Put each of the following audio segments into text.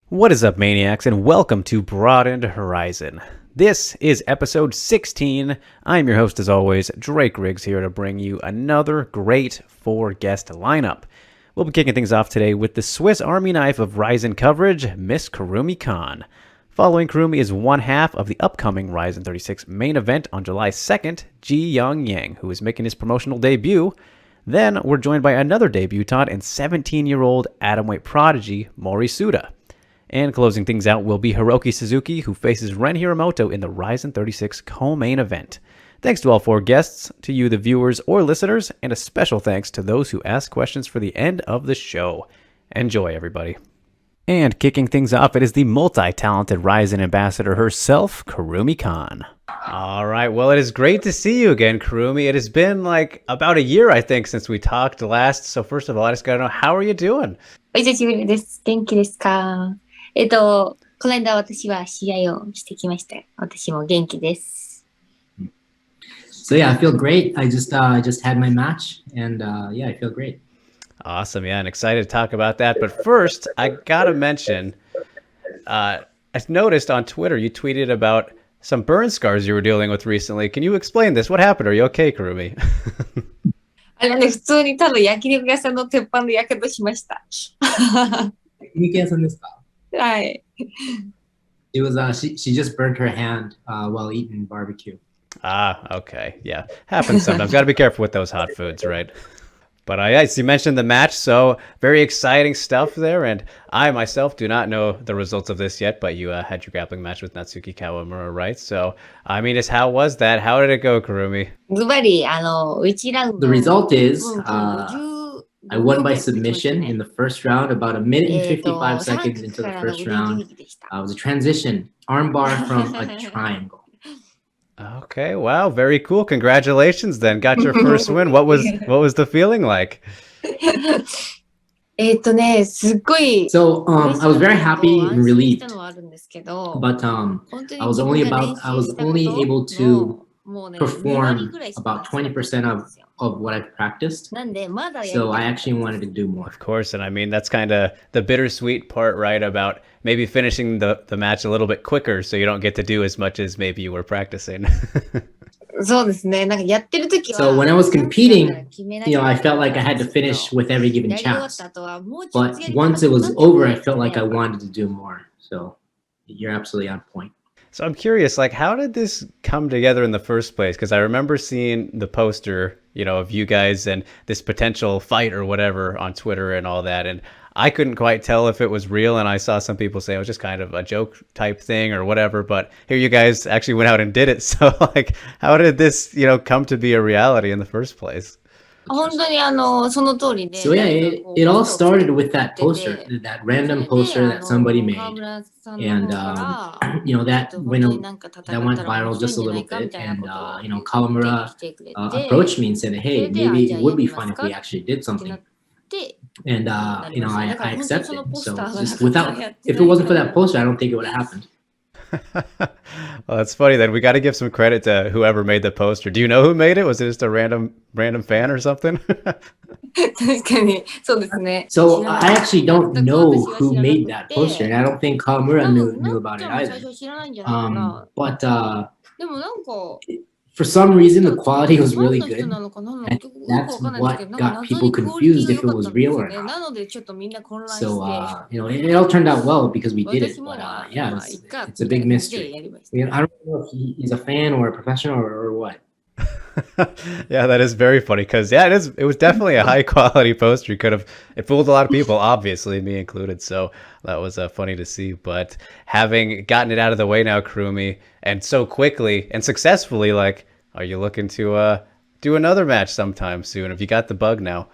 What is up, Maniacs, and welcome to Broadened Horizon. This is episode 16. I'm your host, as always, Drake Riggs, here to bring you another great four-guest lineup. We'll be kicking things off today with the Swiss Army knife of RIZIN coverage, Miss Kurumi Kahn. Following Kurumi is one half of the upcoming RIZIN 36 main event on July 2nd, Yong, who is making his promotional debut. Then we're joined by another debutante and 17-year-old atomweight prodigy, Moeri Suda. And closing things out will be Hiroaki Suzuki, who faces Ren Hiramoto in the RIZIN 36 co-main event. Thanks to all four guests, to you the viewers or listeners, and a special thanks to those who ask questions for the end of the show. Enjoy, everybody. And kicking things off, it is the multi-talented RIZIN ambassador herself, Kurumi Kahn. All right, well, it is great to see you again, Kurumi. It has been like about a year, I think, since we talked last. So first of all, I just got to know, how are you doing? お久しぶりです。元気ですか？この間私は試合をしてきました。私も元気です。So yeah, I feel great. I just had my match, and yeah, I feel great. Awesome, yeah, and excited to talk about that. But first, I gotta mention, I noticed on Twitter you tweeted about some burn scars you were dealing with recently. Can you explain this? What happened? Are you okay, Kurumi? 普通にただ焼肉屋さんの鉄板でやけどしました。焼肉屋さんですか？はい。It was she just burnt her hand while eating barbecue. Ah, okay. Yeah. Happens sometimes. Got to be careful with those hot foods, right? But yes, you mentioned the match, so very exciting stuff there. And I myself do not know the results of this yet, but you had your grappling match with Natsuki Kawamura, right? So, I mean, just how was that? How did it go, Kurumi? ズバリ、1ラウンド The result is I won by submission in the first round, about a minute and 55 seconds into the first round. It was a transition, armbar from a triangle. Okay, wow, very cool. Congratulations then. Got your first win. What was the feeling like? すっごい So I was very happy and relieved, のはあるんですけど、 but I was only able to perform about 20% of what I've practiced. なんでまだやり So た I かった actually wanted to do more. Of course, and I mean, that's kind of the bittersweet part, right? About maybe finishing the match a little bit quicker so you don't get to do as much as maybe you were practicing. そうですね。なんかやってる時は So when I was competing, I felt like I had to finish with every given やり終わっ chance. た後はもうちょっ But とやりたかった once it was なんで over, や I りた felt か like った I の wanted to do more. So you're absolutely on point. So I'm curious, like, how did this come together in the first place? Because I remember seeing the poster, of you guys and this potential fight or whatever on Twitter and all that. And I couldn't quite tell if it was real. And I saw some people say it was just kind of a joke type thing or whatever. But here you guys actually went out and did it. So, like, how did this, come to be a reality in the first place? 本当にその通りで So yeah, it all started with that poster, that random poster that somebody made. And that went viral just a little bit. And Kawamura approached me and said, hey, maybe it would be fun if we actually did something. And I accepted. So just if it wasn't for that poster, I don't think it would have happened. Well, that's funny then. We got to give some credit to whoever made the poster. Do you know who made it? Was it just a random fan or something? 確かにそうですね So I actually don't know who made that poster, and I don't think Kawamura knew about it 最 either. 初知らないんじゃないかな But でもなんか for some reason, the quality was really good. なのかな And that's what got people confused if it was real or not. なのでちょっとみんな混乱して So it all turned out well because we did it. But yeah, it's a big mystery. I don't know if he's a fan or a professional or what. Yeah, that is very funny because it was definitely a high quality poster. It fooled a lot of people, obviously me included. So that was funny to see. But having gotten it out of the way now, Kurumi, and so quickly and successfully, like, are you looking to do another match sometime soon? Have you got the bug now?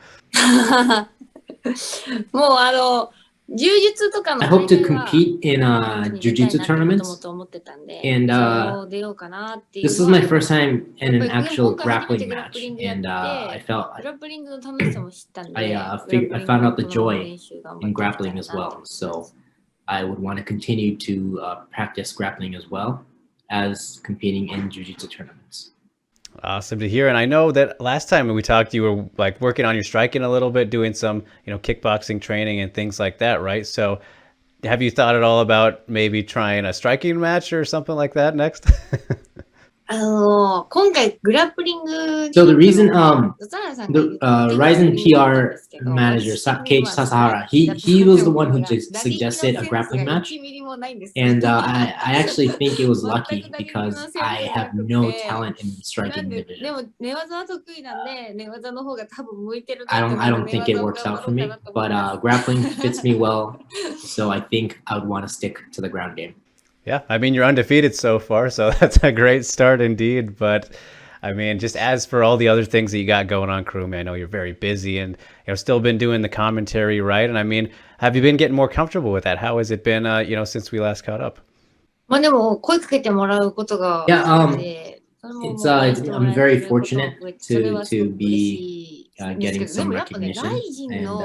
もう柔術とかの I hope to compete in jiu-jitsu tournaments. と思ってたんで And そう出ようかなっていう this was my first time in an actual grappling match. And I グラップリングの楽しさも知ったんで I found out the joy in grappling as well. So I would want to continue to practice grappling as well as competing in jiu-jitsu tournaments. Awesome to hear. And I know that last time we talked, you were like working on your striking a little bit, doing some, kickboxing training and things like that, right? So have you thought at all about maybe trying a striking match or something like that next? 今回グラップリング So the reason, ザザラさん the が言って RIZIN グラップリングだったん PR ですけど、 manager, 私的に Keiichi は Sasahara, he was the one who just suggested a grappling match. And I actually think it was lucky because I have no talent in the striking で division. も寝技は得意なんで寝技の方が多分向いてる I なと don't 思 I う don't ので think 寝 it 技を works 頑 out 張 for ろうか me, なと思い but ます。 grappling fits me well. So I think I would want to stick to the ground game. Yeah, I mean, you're undefeated so far, so that's a great start indeed. But I mean, just as for all the other things that you got going on, Kurumi, I know you're very busy and still been doing the commentary, right? And I mean, have you been getting more comfortable with that? How has it been, since we last caught up? まあでも声かけてもらうことが Yeah, 増えて、それももう it's 応援してもら I'm えて very ることが fortunate 増えて、それはすご to く嬉し be いんですけ getting ど、で some もやっぱね、 recognition, ライジン and の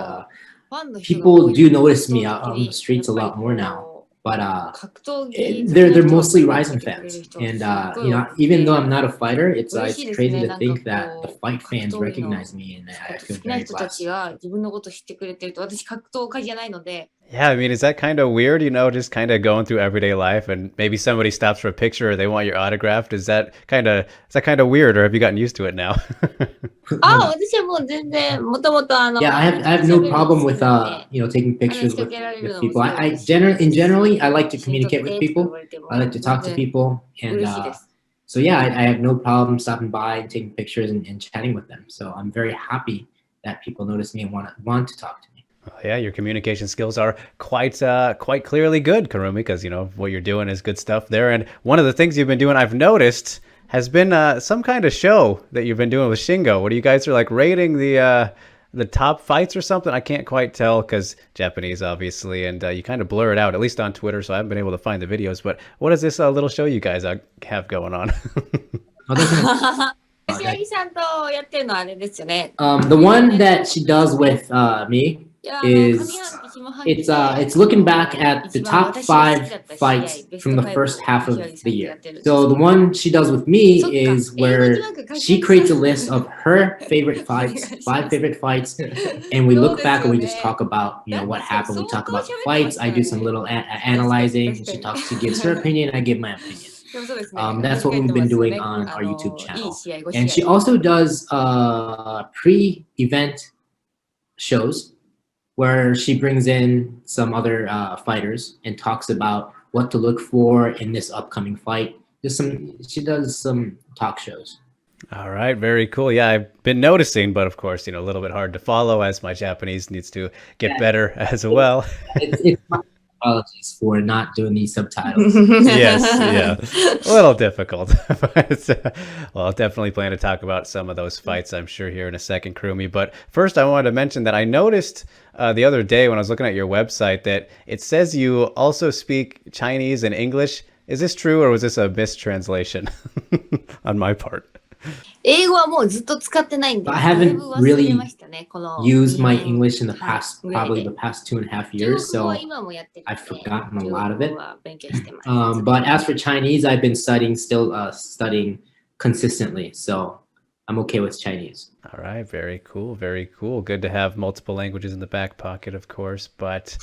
ファンの人が多 people い do notice me 格 out 闘 on 技 the streets a やっ lot ぱり more now. こう But 格闘技 they're mostly 好きな RIZIN 人が来てくれ fans, る人 and すっごい you 多 know, くて even though I'm not a fighter, it's 嬉しいです crazy ね。 to なんか think that こ the う fight 格 fans 闘技の recognize me, and I 好 feel きな very 人たち blessed. が自分のこと知ってくれてると、私格闘家じゃないので、 Yeah, I mean, is that kind of weird, just kind of going through everyday life and maybe somebody stops for a picture or they want your autograph? Is that kind of weird, or have you gotten used to it now? 私はもう全然もともとYeah, I have no problem with taking pictures with people. I generally I like to communicate with people. I like to talk to people, and so yeah, I have no problem stopping by and taking pictures and chatting with them. So I'm very happy that people notice me and want to talk to me. Well, yeah, your communication skills are quite clearly good, Kurumi, because what you're doing is good stuff there. And one of the things you've been doing, I've noticed, has been some kind of show that you've been doing with Shingo, where you guys are like rating the top fights or something. I can't quite tell because Japanese, obviously, and you kind of blur it out, at least on Twitter, so I haven't been able to find the videos. But what is this little show you guys have going on? Hiroakiさんとやってるのはあれですよね。 The one that she does with me is it's looking back at the top 5 fights from the first half of the year. So the one she does with me is where she creates a list of her favorite fights, 5 favorite fights, and we look back and we just talk about what happened. We talk about the fights. I do some little analyzing. She gives her opinion. I give my opinion. That's what we've been doing on our YouTube channel. And she also does pre-event shows where she brings in some other fighters and talks about what to look for in this upcoming fight. She does some talk shows. All right, very cool. Yeah, I've been noticing, but of course, a little bit hard to follow as my Japanese needs to get better as well. It's my apologies for not doing these subtitles. Yes, yeah, a little difficult. But, well, I'll definitely plan to talk about some of those fights, I'm sure, here in a second, Kurumi. But first, I wanted to mention that I noticed the other day when I was looking at your website that it says you also speak Chinese and English. Is this true, or was this a mistranslation on my part? 英語はもうずっと使ってないんで、 I haven't だいぶ忘れましたね、 really この used my 2 English in the 年 past, ぐらい probably で。 the past 2.5 中 years, 国語 so は今もやってるん I've で、 forgotten a 中 lot of 国 it. 語は勉強してます。 But as for Chinese, I've been still studying consistently, so I'm okay with Chinese. All right, very cool, very cool. Good to have multiple languages in the back pocket, of course. But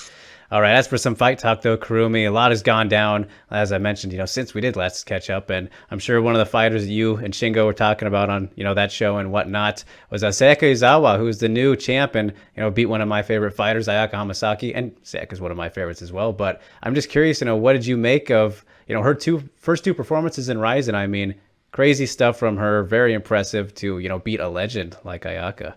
all right, as for some fight talk, though, Kurumi, a lot has gone down, as I mentioned, since we did last catch up. And I'm sure one of the fighters that you and Shingo were talking about on, that show and whatnot was Sayaka Izawa, who's the new champ and, beat one of my favorite fighters, Ayaka Hamasaki. And Sayaka's one of my favorites as well. But I'm just curious, what did you make of, her first two performances in RIZIN? I mean, crazy stuff from her, very impressive to, beat a legend like Ayaka.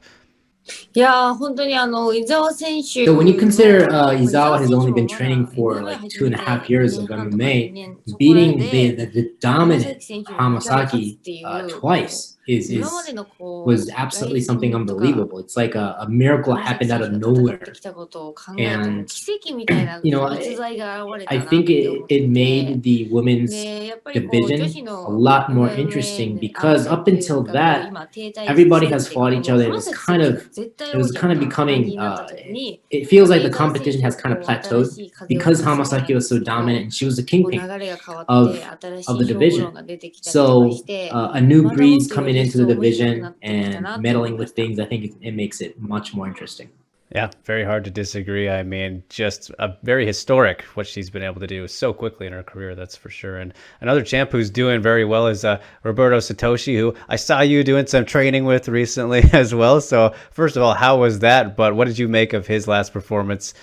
いやー、本当に伊沢選手 So when you consider の Izawa has 伊沢 only 選 been 手も training for まだ like 始めて 2.5 years of 2年半とか MMA, 2年そこら beating で the 山 dominant 崎選手に2回勝つっていう Hamasaki twice 今までのこう was absolutely something ライジンとか unbelievable. It's like a miracle 山崎 happened 選 out 手 of が戦っ nowhere. てきたことを考えるともう And 奇跡みたいな you know, 逸材が現れた I なっ think て思って it made the women's でやっぱりこう女子 division a の lot more MMA interesting で because up 争いっていう until か that, 今停滞 everybody して has て fought each other. It 山 was 崎 kind 選 of 手絶対 it 王 was 者 kind み of たいな感 becoming じになった時に it feels like the 伊沢 competition 選 has 手 kind が of こう plateaued 新しい風を because 吹かせ Hamasaki was so たん dominant で and she was the すごい kingpin 流れが変わっ of て新し of い the 兵庫論 division. が出てきたりとか So して a new まだもっ breeze とよ coming り into 一 the 層面白く division なってきた and なと思い meddling ま with した。 things, I think it makes it much more interesting. Yeah, very hard to disagree. I mean, just a very historic what she's been able to do so quickly in her career, that's for sure. And another champ who's doing very well is Roberto Satoshi, who I saw you doing some training with recently as well. So first of all, how was that? But what did you make of his last performance,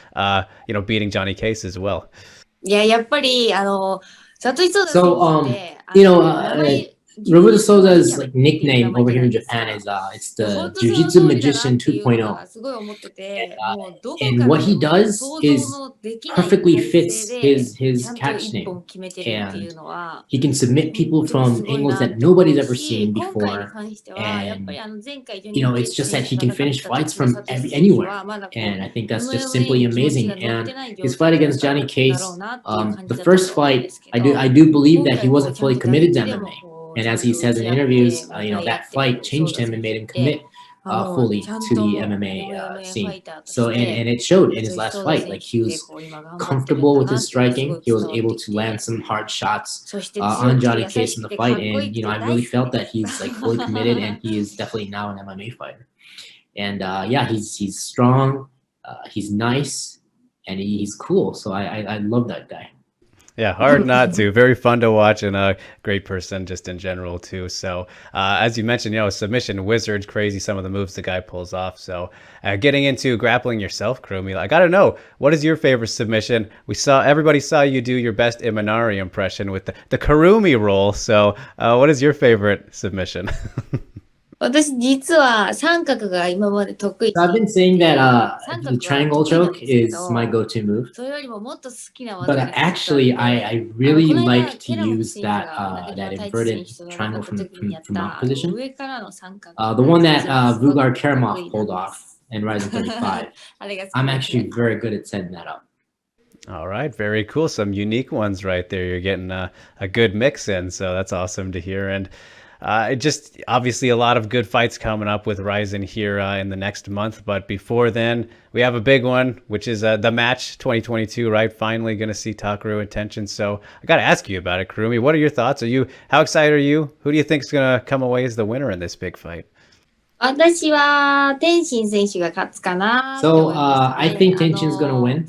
beating Johnny Case as well? いや、やっぱり、サトシソーダ選 So, 手って、you 名前、 Roberto Sosa's like nickname over here in Japan is it's the Jiu-Jitsu Magician 2.0. すごい思ってて、もうどこ And から what he でも does 想 is 像のできない perfectly 体 fits 勢で his ちゃんと catch 一本 name. 決めてるっていうのは、 He can submit people 本当に from すごい angles な that と思 nobody's う ever し、 seen 今回に before. 関しては、やっぱり前回 You know, it's just that he can finish fights from サトシ選手 anywhere. はまだこう And I think こ that's の just 世に simply 気持ちが amazing. 乗っ And てない状 his 態 fight だ against った Johnny だ Case, ろうなっていう感じ the だったと first 思うんで fight, すけ I ど、 do believe 今 that 回 he も wasn't ちゃん fully と打 committed 撃 to でも MMA. こう And ちゃん as と he 打 says ち in 合って interviews, 向かい合 that ってる fight そう changed だ him 選 and 手 made him で、 commit もう fully ちゃん to と the もう MMA MMA ファ scene. イターと So して and it showed in サ his トシ last ソーダ fight. 選 Like 手 he って was こう今頑張ってるん comfortable だ with な his っていうのがすご striking. い He 伝 was わって able き to land て、 some hard shots そして強 on くて Johnny 優 Case し in く the てか fight. っこい And い you know, っ I て大 really 好き felt で that す。he's like fully committed, and he is definitely now an MMA fighter. And yeah, he's strong, he's nice, and he's cool. So I love that guy. Yeah, hard not to. Very fun to watch and a great person just in general too. So as you mentioned, submission wizard, crazy some of the moves the guy pulls off. So getting into grappling yourself, Kurumi, I got to know, what is your favorite submission? Everybody saw you do your best Imanari impression with the Kurumi roll. So what is your favorite submission? 私実は三角が今まで得意 So I've been saying that 三 the 角は triangle 得意なん choke ですけ is my ど、 go-to move. それよりももっと好きな But 技が一つあって actually, I really この間 like to ケラモフ use 選手 that が投げ that た太一選 inverted 手と戦 triangle った from 時にやっ from た mock position. 上からの三角 The one that すごく Vugar 得 Karamov 意 pulled なんで off す in Rising 35. あれが好き I'm です actually ね very good at setting that up. All right, very cool. Some unique ones right there. You're getting a good mix in, so that's awesome to hear. And just obviously a lot of good fights coming up with Ryzen here in the next month. But before then, we have a big one, which is the match 2022, right? Finally going to see Takeru in tension. So I got to ask you about it, Kurumi. What are your thoughts? How excited are you? Who do you think is going to come away as the winner in this big fight? 私は天心選手が勝つかなって思 So いますね I think Tenshin's gonna win.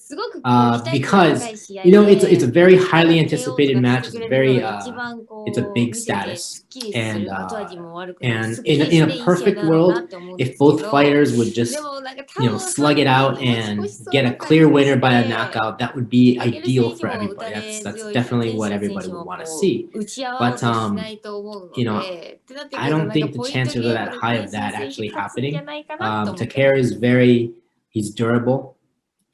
すごくこう期待値が Because 高い試合 you で know it's a very highly 勝てようとか anticipated match. して It's くれる very のが一番こう it's a big 見てて status. すっきりする後味も悪くなく And すっきり in し a ていい試合 perfect だろうな world, って思うんです if けど both fighters would で just もなんか多分 slug it out and get a clear winner by a knockout, that would be 負ける ideal 選手 for も打た everybody. れ That's 強い definitely 天 what 心選 everybody 手 would も want to こ see. う打ち合おうとしないと思うの you know, でってなってく I ると don't なんか think the ポイント chances ゲ of ーム that で high 天 of 心 that 選手 actually 勝つんじゃ happening. ないかなと思って Takeru is he's durable,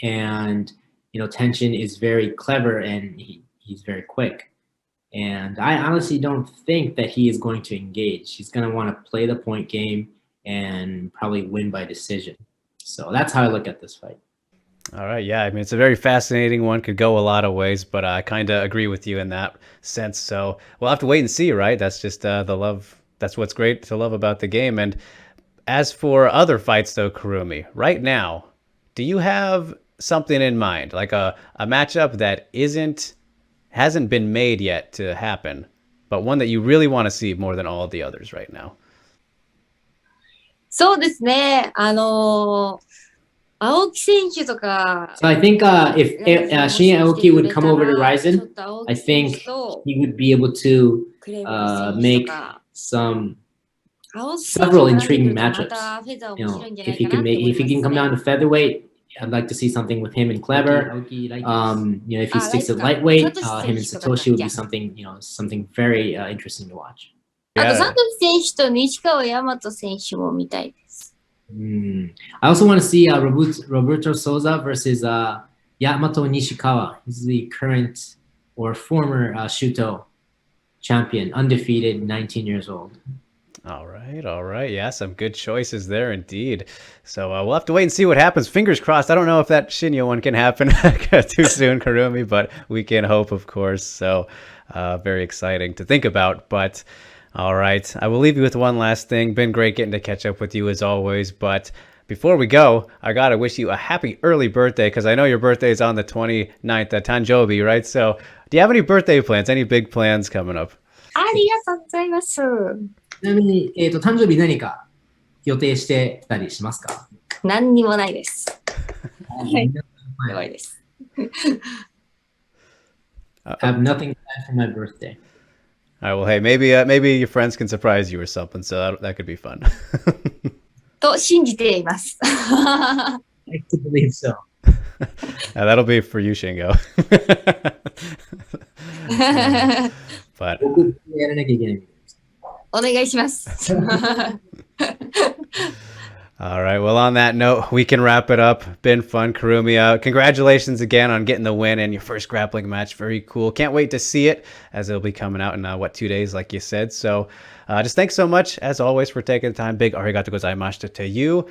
and Tenshin is very clever, and he's very quick. And I honestly don't think that he is going to engage. He's going to want to play the point game and probably win by decision. So that's how I look at this fight. All right, yeah. I mean, it's a very fascinating one. Could go a lot of ways, but I kind of agree with you in that sense. So we'll have to wait and see, right? That's just the love. That's what's great to love about the game. And as for other fights, though, Kurumi, right now, do you have something in mind, like a matchup that hasn't been made yet to happen, but one that you really want to see more than all the others right now? そうですね。青木選手とか。 So I think if Shinya Aoki would come over to RIZIN, I think he would be able to make several intriguing matchups. If he can come down to featherweight, I'd like to see something with him and Kleber. If he sticks at lightweight, him and Satoshi would be something very interesting to watch. あと、サトシ選手と西川大和選手も見たいです。I also want to see Roberto Souza versus Yamato Nishikawa. He's the current or former Shuto champion, undefeated, 19 years old. All right. Yeah, some good choices there indeed. So we'll have to wait and see what happens. Fingers crossed. I don't know if that Shinya one can happen too soon, Kurumi, but we can hope, of course. So very exciting to think about. But all right, I will leave you with one last thing. Been great getting to catch up with you as always. But before we go, I got to wish you a happy early birthday because I know your birthday is on the 29th, Tanjobi, right? So do you have any birthday plans, any big plans coming up? ありがとうございます。ちなみに、誕生日何か予定してたりしますか？何にもないです。はいやばいです。I have nothing planned for my birthday. All right, well, hey, maybe your friends can surprise you or something, so that could be fun. と信じています。I like to believe so. That'll be for you, Shingo. But 僕やらなきゃいけないみたいです。お願いします。 all right, well, on that note, we can wrap it up. Been fun, Kurumi. Congratulations again on getting the win in your first grappling match. Very cool. Can't wait to see it as it'll be coming out in 2 days, like you said. So just thanks so much, as always, for taking the time. Big arigato gozaimashita to you.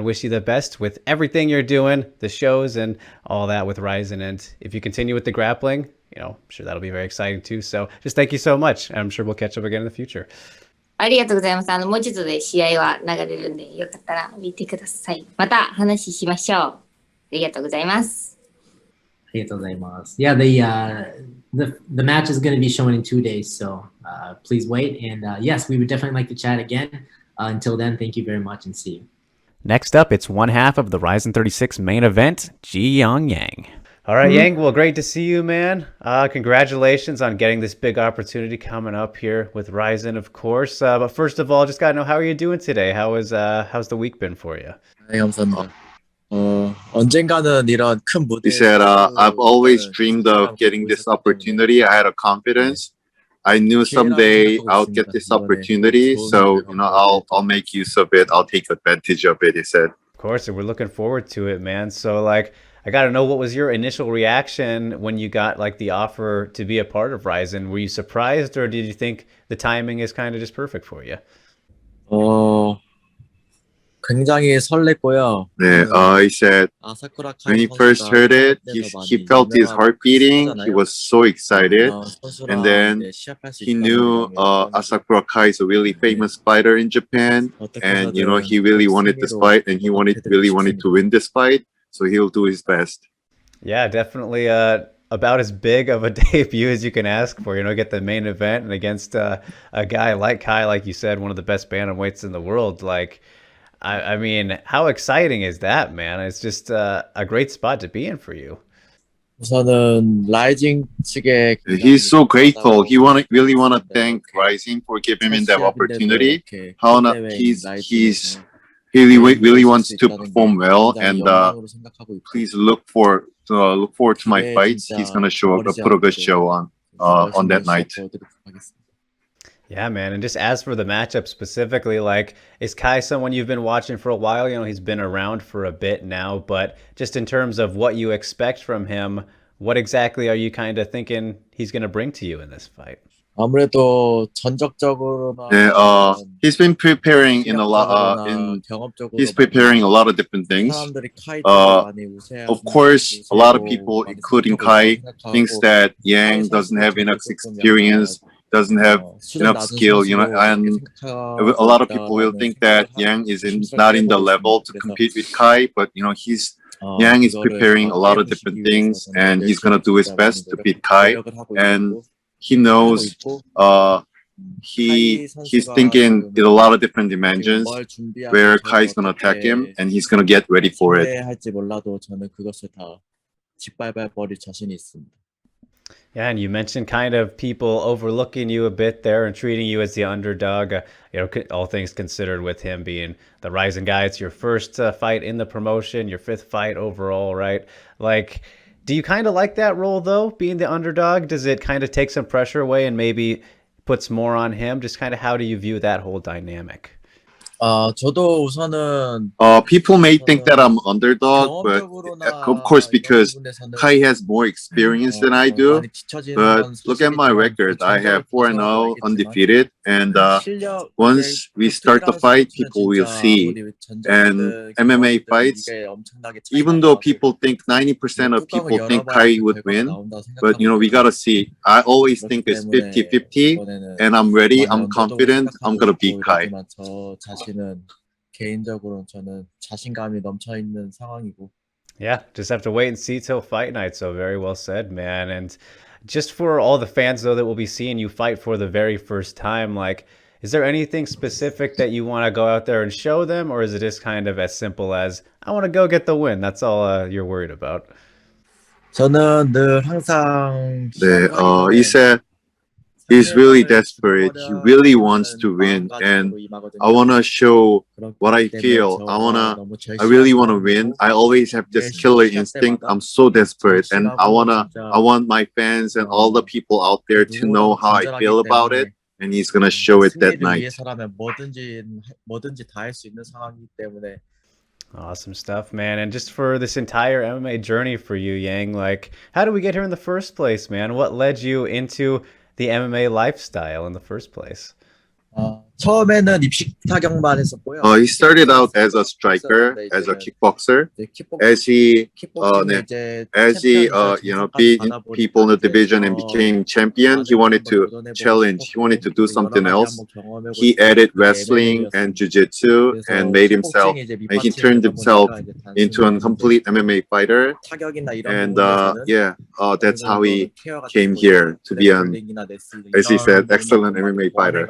Wish you the best with everything you're doing, the shows and all that with RIZIN. And if you continue with the grappling, I'm sure that'll be very exciting too. So just thank you so much. I'm sure we'll catch up again in the future. ありがとうございます。もうちょっとで試合は流れるんで、よかったら見てください。また話しましょう。ありがとうございます。ありがとうございます。Yeah, the match is going to be showing in 2 days, so please wait. And yes, we would definitely like to chat again. Until then, thank you very much and see you. Next up, it's one half of the RIZIN 36 main event, Ji-Young Yang. All right, Yang, well, great to see you, man. Congratulations on getting this big opportunity coming up here with RIZIN, of course. But first of all, just got to know, how are you doing today? how's the week been for you? 네, 감사합니다. 언젠가는 이런 큰 무대. He said, I've always dreamed of getting this opportunity. I had a confidence. I knew someday I'll get this opportunity. So, I'll make use of it. I'll take advantage of it, he said. Of course, and we're looking forward to it, man. So, I got to know, what was your initial reaction when you got the offer to be a part of RIZIN? Were you surprised, or did you think the timing is kind of just perfect for you? 굉장히 설렜고요. Yeah, he said when he first heard it, he felt his heart beating. He was so excited. And then he knew Asakura Kai is a really famous fighter in Japan. And, he really wanted this fight, and he really wanted to win this fight. So he'll do his best. Yeah, definitely about as big of a debut as you can ask for. Get the main event and against a guy like Kai, like you said, one of the best bantamweights in the world. I mean, how exciting is that, man? It's just a great spot to be in for you. 우선은 라이징 측에 He's so grateful. He really want to thank RIZIN for giving him that opportunity. He really wants to perform well, and please look forward to my fights. He's gonna put a good show on that night. Yeah, man. And just as for the matchup specifically, is Kai someone you've been watching for a while? He's been around for a bit now, but just in terms of what you expect from him, what exactly are you kind of thinking he's going to bring to you in this fight? 아무래도 전적적으로나 Yeah, he's been preparing he's preparing a lot of different things. Of course, a lot of people, including Kai, thinks that Yang doesn't have enough experience, doesn't have enough skill, and a lot of people will think that Yang is not in the level to compete with Kai, but Yang is preparing a lot of different things, and he's gonna do his best to beat Kai, and he knows he's thinking in a lot of different dimensions where Kai is gonna attack him, and he's gonna get ready for it. 할지 몰라도 저는 그것을 다 짓밟아버릴 자신이 있습니다. Yeah, and you mentioned kind of people overlooking you a bit there and treating you as the underdog. All things considered, with him being the RIZIN guy, it's your first fight in the promotion, your 5th fight overall, right? Do you kind of like that role, though, being the underdog? Does it kind of take some pressure away and maybe puts more on him? Just kind of how do you view that whole dynamic? 저도 우선은 People may think that I'm underdog, but of course, because Kai has more experience than I do. But look at my record. I have 4-0 undefeated, and once we start the fight, people will see. And MMA fights, even though people think 90% of people think Kai would win, but we gotta see. I always think it's 50-50, and I'm ready. I'm confident. I'm gonna beat Kai. 개인적으로 저는 자신감이 넘쳐 있는 상황이고. Yeah, just have to wait and see till fight night. So very well said, man. And just for all the fans, though, that will be seeing you fight for the very first time, Is there anything specific that you want to go out there and show them, or is it just kind of as simple as I want to go get the win? That's all you're worried about. 저는 늘 항상 he said he's really desperate. He really wants to win, and I want to show what I feel. I really want to win. I always have this killer instinct. I'm so desperate, and I want my fans and all the people out there to know how I feel about it. And he's gonna show it that night. 뭐든지 다 할 수 있는 상황이기 때문에. Awesome stuff, man. And just for this entire MMA journey for you, Yang, like, how did we get here in the first place, man? What led you into the MMA lifestyle in the first place? 처음에는 입식 타격만 했었고요. He started out as a striker, as a kickboxer. As he beat people in the division and became champion, he wanted to challenge. He wanted to do something else. He added wrestling and jiu-jitsu and made himself, and he turned himself into a complete MMA fighter. And that's how he came here to be an, as he said, excellent MMA fighter.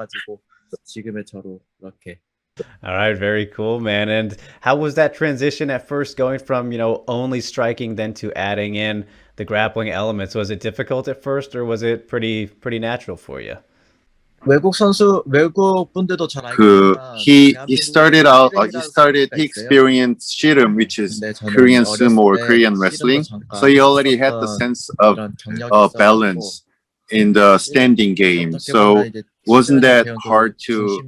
지금의 저로 이렇게. All right, very cool, man. And how was that transition at first, going from, only striking then to adding in the grappling elements? Was it difficult at first, or was it pretty natural for you? 외국 분들도 잘 알고 he experienced shirum, which is Korean sumo or Korean wrestling. So he already had the sense of balance in the standing game. So wasn't that hard to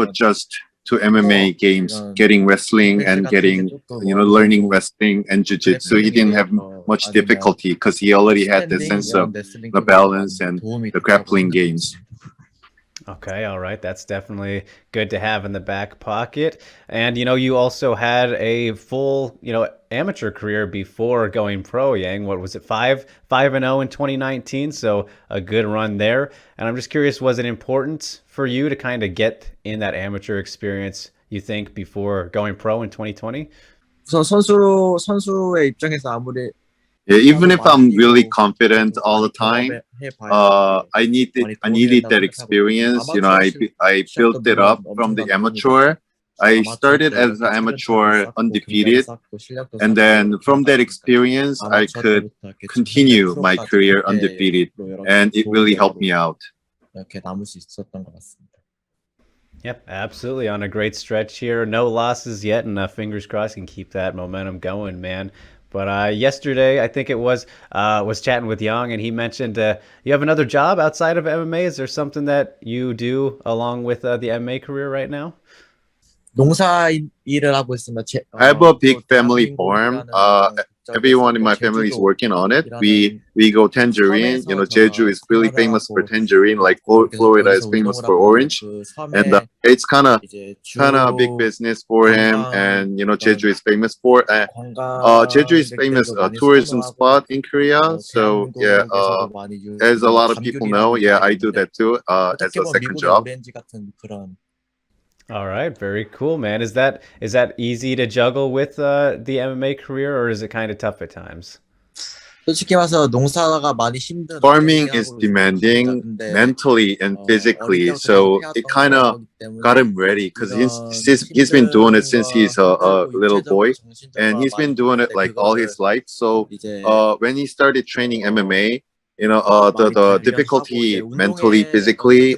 adjust to MMA games, getting wrestling and getting, learning wrestling and jiu-jitsu? He didn't have much difficulty because he already had the sense of the balance and the grappling games. Okay, all right. That's definitely good to have in the back pocket. And, you also had a full, amateur career before going pro, Yang. What was it, 5-0 in 2019? So a good run there. And I'm just curious, was it important for you to kind of get in that amateur experience, you think, before going pro in 2020? 우선 선수의 입장에서 아무리 Yeah, even if I'm really confident all the time, I needed that experience. I built it up from the amateur. I started as an amateur undefeated, and then from that experience, I could continue my career undefeated, and it really helped me out. 이렇게 남을 수 있었던 것 같습니다. Yep, absolutely. On a great stretch here. No losses yet, and fingers crossed can keep that momentum going, man. But yesterday, I think it was chatting with Yong, and he mentioned you have another job outside of MMA. Is there something that you do along with the MMA career right now? 농사 일을 하고 있습니다. I have a big family farm. Everyone in my family is working on it. We go tangerine. Jeju is really famous for tangerine, like Florida is famous for orange. And it's kind of a big business for him. And Jeju is famous for. Jeju is famous tourism spot in Korea. So yeah, as a lot of people know, yeah, I do that too as a second job. All right, very cool, man. Is that easy to juggle with the MMA career, or is it kind of tough at times? 솔직히 말해서 농사가 많이 힘든. Farming is demanding mentally and physically, so it kind of got him ready because he's been doing it since he's a little boy, and he's been doing it like all his life. So when he started training MMA, the difficulty mentally, physically,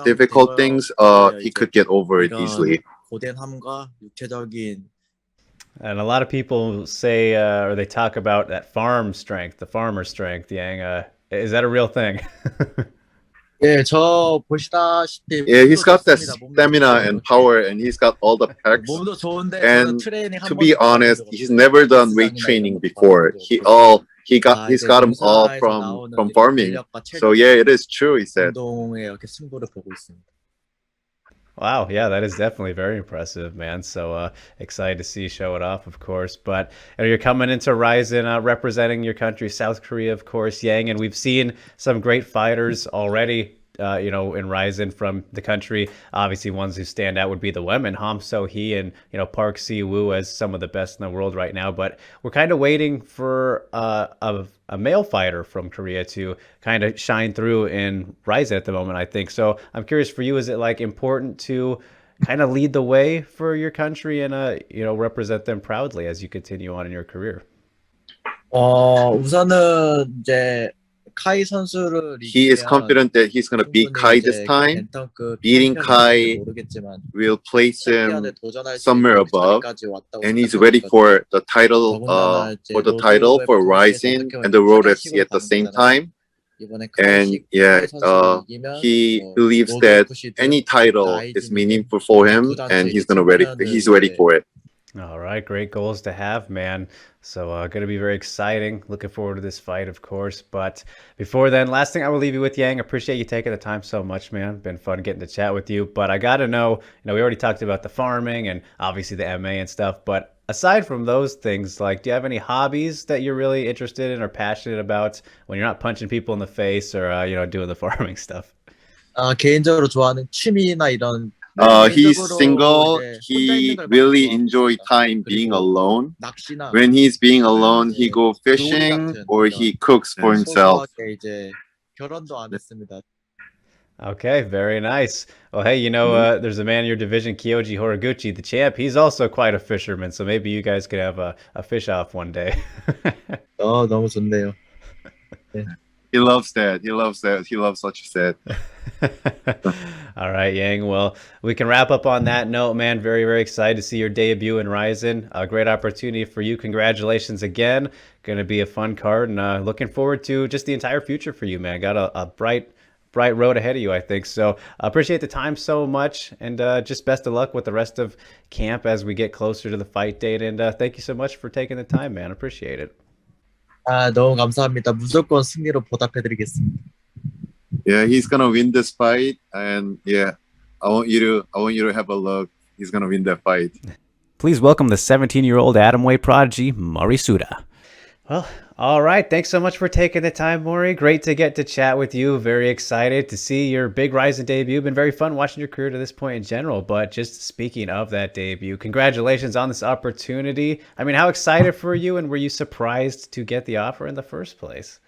difficult things, he could get over it easily. And a lot of people say, or they talk about that farm strength, the farmer strength, Yang. Is that a real thing? 예, 저 보시다시피 Yeah, he's got that stamina and power, and he's got all the pecs. 몸도 좋은데 And 트레이닝 한 to be 번도 안 honest, 해가지고 he's never done weight training before. He's got them all from farming. So yeah, it is true, he said. 운동에 이렇게 승부를 보고 있습니다. Wow, yeah, that is definitely very impressive, man. So excited to see you show it off, of course. But you're coming into RIZIN, representing your country, South Korea, of course, Yang, and we've seen some great fighters already in RIZIN from the country. Obviously, ones who stand out would be the women, Ham So-hee and, Park Si-woo as some of the best in the world right now. But we're kind of waiting for a male fighter from Korea to kind of shine through in RIZIN at the moment, I think. So I'm curious for you, is it like important to kind of lead the way for your country and, represent them proudly as you continue on in your career? 우선은 이제 카이 선수를 He is confident that he's going to beat Kai this time. Beating Kai will place him somewhere above, and he's ready for the title, for RIZIN and the World FC at the same time. And he believes that any title is meaningful for him, and he's ready for it. All right, great goals to have, man. So going to be very exciting. Looking forward to this fight, of course. But before then, last thing I will leave you with, Yang. Appreciate you taking the time so much, man. Been fun getting to chat with you. But I got to know, we already talked about the farming and obviously the MA and stuff. But aside from those things, like, do you have any hobbies that you're really interested in or passionate about when you're not punching people in the face or, doing the farming stuff? 개인적으로 좋아하는 취미나 이런 He's single. He really enjoys time being alone. When he's being alone, he go fishing or he cooks for himself. Okay, very nice. Well, hey, there's a man in your division, Kyoji Horiguchi, the champ. He's also quite a fisherman, so maybe you guys could have a fish off one day. 너무 좋네요. He loves that. He loves what you said. All right, Yang. Well, we can wrap up on that note, man. Very, very excited to see your debut in RIZIN. A great opportunity for you. Congratulations again. Going to be a fun card, and looking forward to just the entire future for you, man. Got a bright road ahead of you, I think. So appreciate the time so much, and just best of luck with the rest of camp as we get closer to the fight date. And thank you so much for taking the time, man. Appreciate it. 너무 감사합니다. 무조건 승리로 보답해드리겠습니다. Yeah, he's gonna win this fight, and I want you to have a look. He's gonna win that fight. Please welcome the 17-year-old atomweight prodigy, Moeri Suda. Well, all right. Thanks so much for taking the time, Moeri. Great to get to chat with you. Very excited to see your big RIZIN debut. Been very fun watching your career to this point in general. But just speaking of that debut, congratulations on this opportunity. I mean, how excited for you, and were you surprised to get the offer in the first place?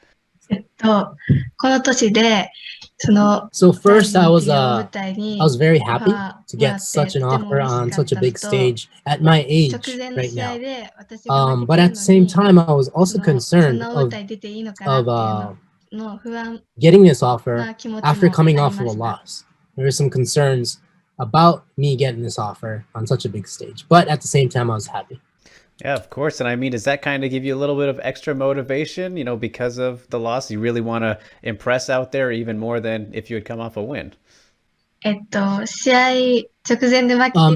So first, I was very happy to get such an offer on such a big stage at my age right now. But at the same time, I was also concerned of getting this offer after coming off of a loss. There were some concerns about me getting this offer on such a big stage. But at the same time, I was happy. Yeah, of course. And I mean, does that kind of give you a little bit of extra motivation, because of the loss? You really want to impress out there even more than if you had come off a win?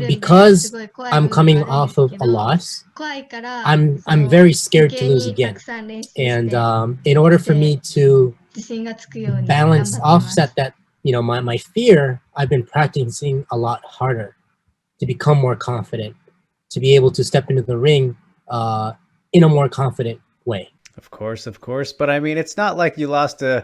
Because I'm coming off of a loss, I'm very scared to lose again. And in order for me to offset that, my fear, I've been practicing a lot harder to become more confident, to be able to step into the ring in a more confident way. Of course. But I mean, it's not like you lost a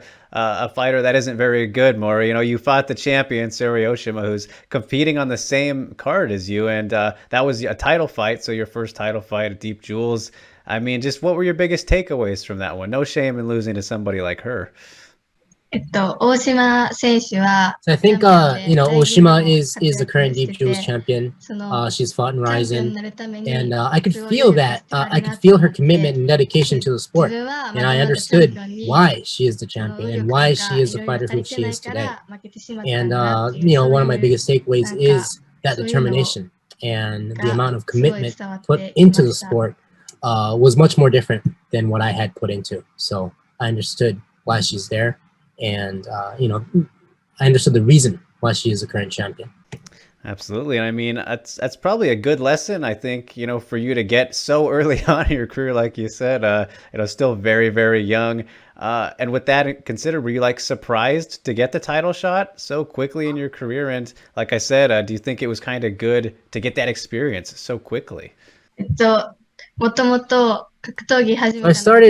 fighter that isn't very good, Moeri. You fought the champion, Tsuruyoshima, who's competing on the same card as you. And that was a title fight. So your first title fight at Deep Jewels. I mean, just what were your biggest takeaways from that one? No shame in losing to somebody like her. So I think, Oshima is the current Deep Jewels champion. She's fought in RIZIN, and I could feel that. I could feel her commitment and dedication to the sport, and I understood why she is the champion and why she is the fighter who she is today. And one of my biggest takeaways is that determination and the amount of commitment put into the sport was much more different than what I had put into. So I understood why she's there. And, I understood the reason why she is the current champion. Absolutely. And I mean, that's probably a good lesson, I think, for you to get so early on in your career, like you said, still very, very young. And with that considered, were you surprised to get the title shot so quickly in your career? And like I said, do you think it was kind of good to get that experience so quickly? I started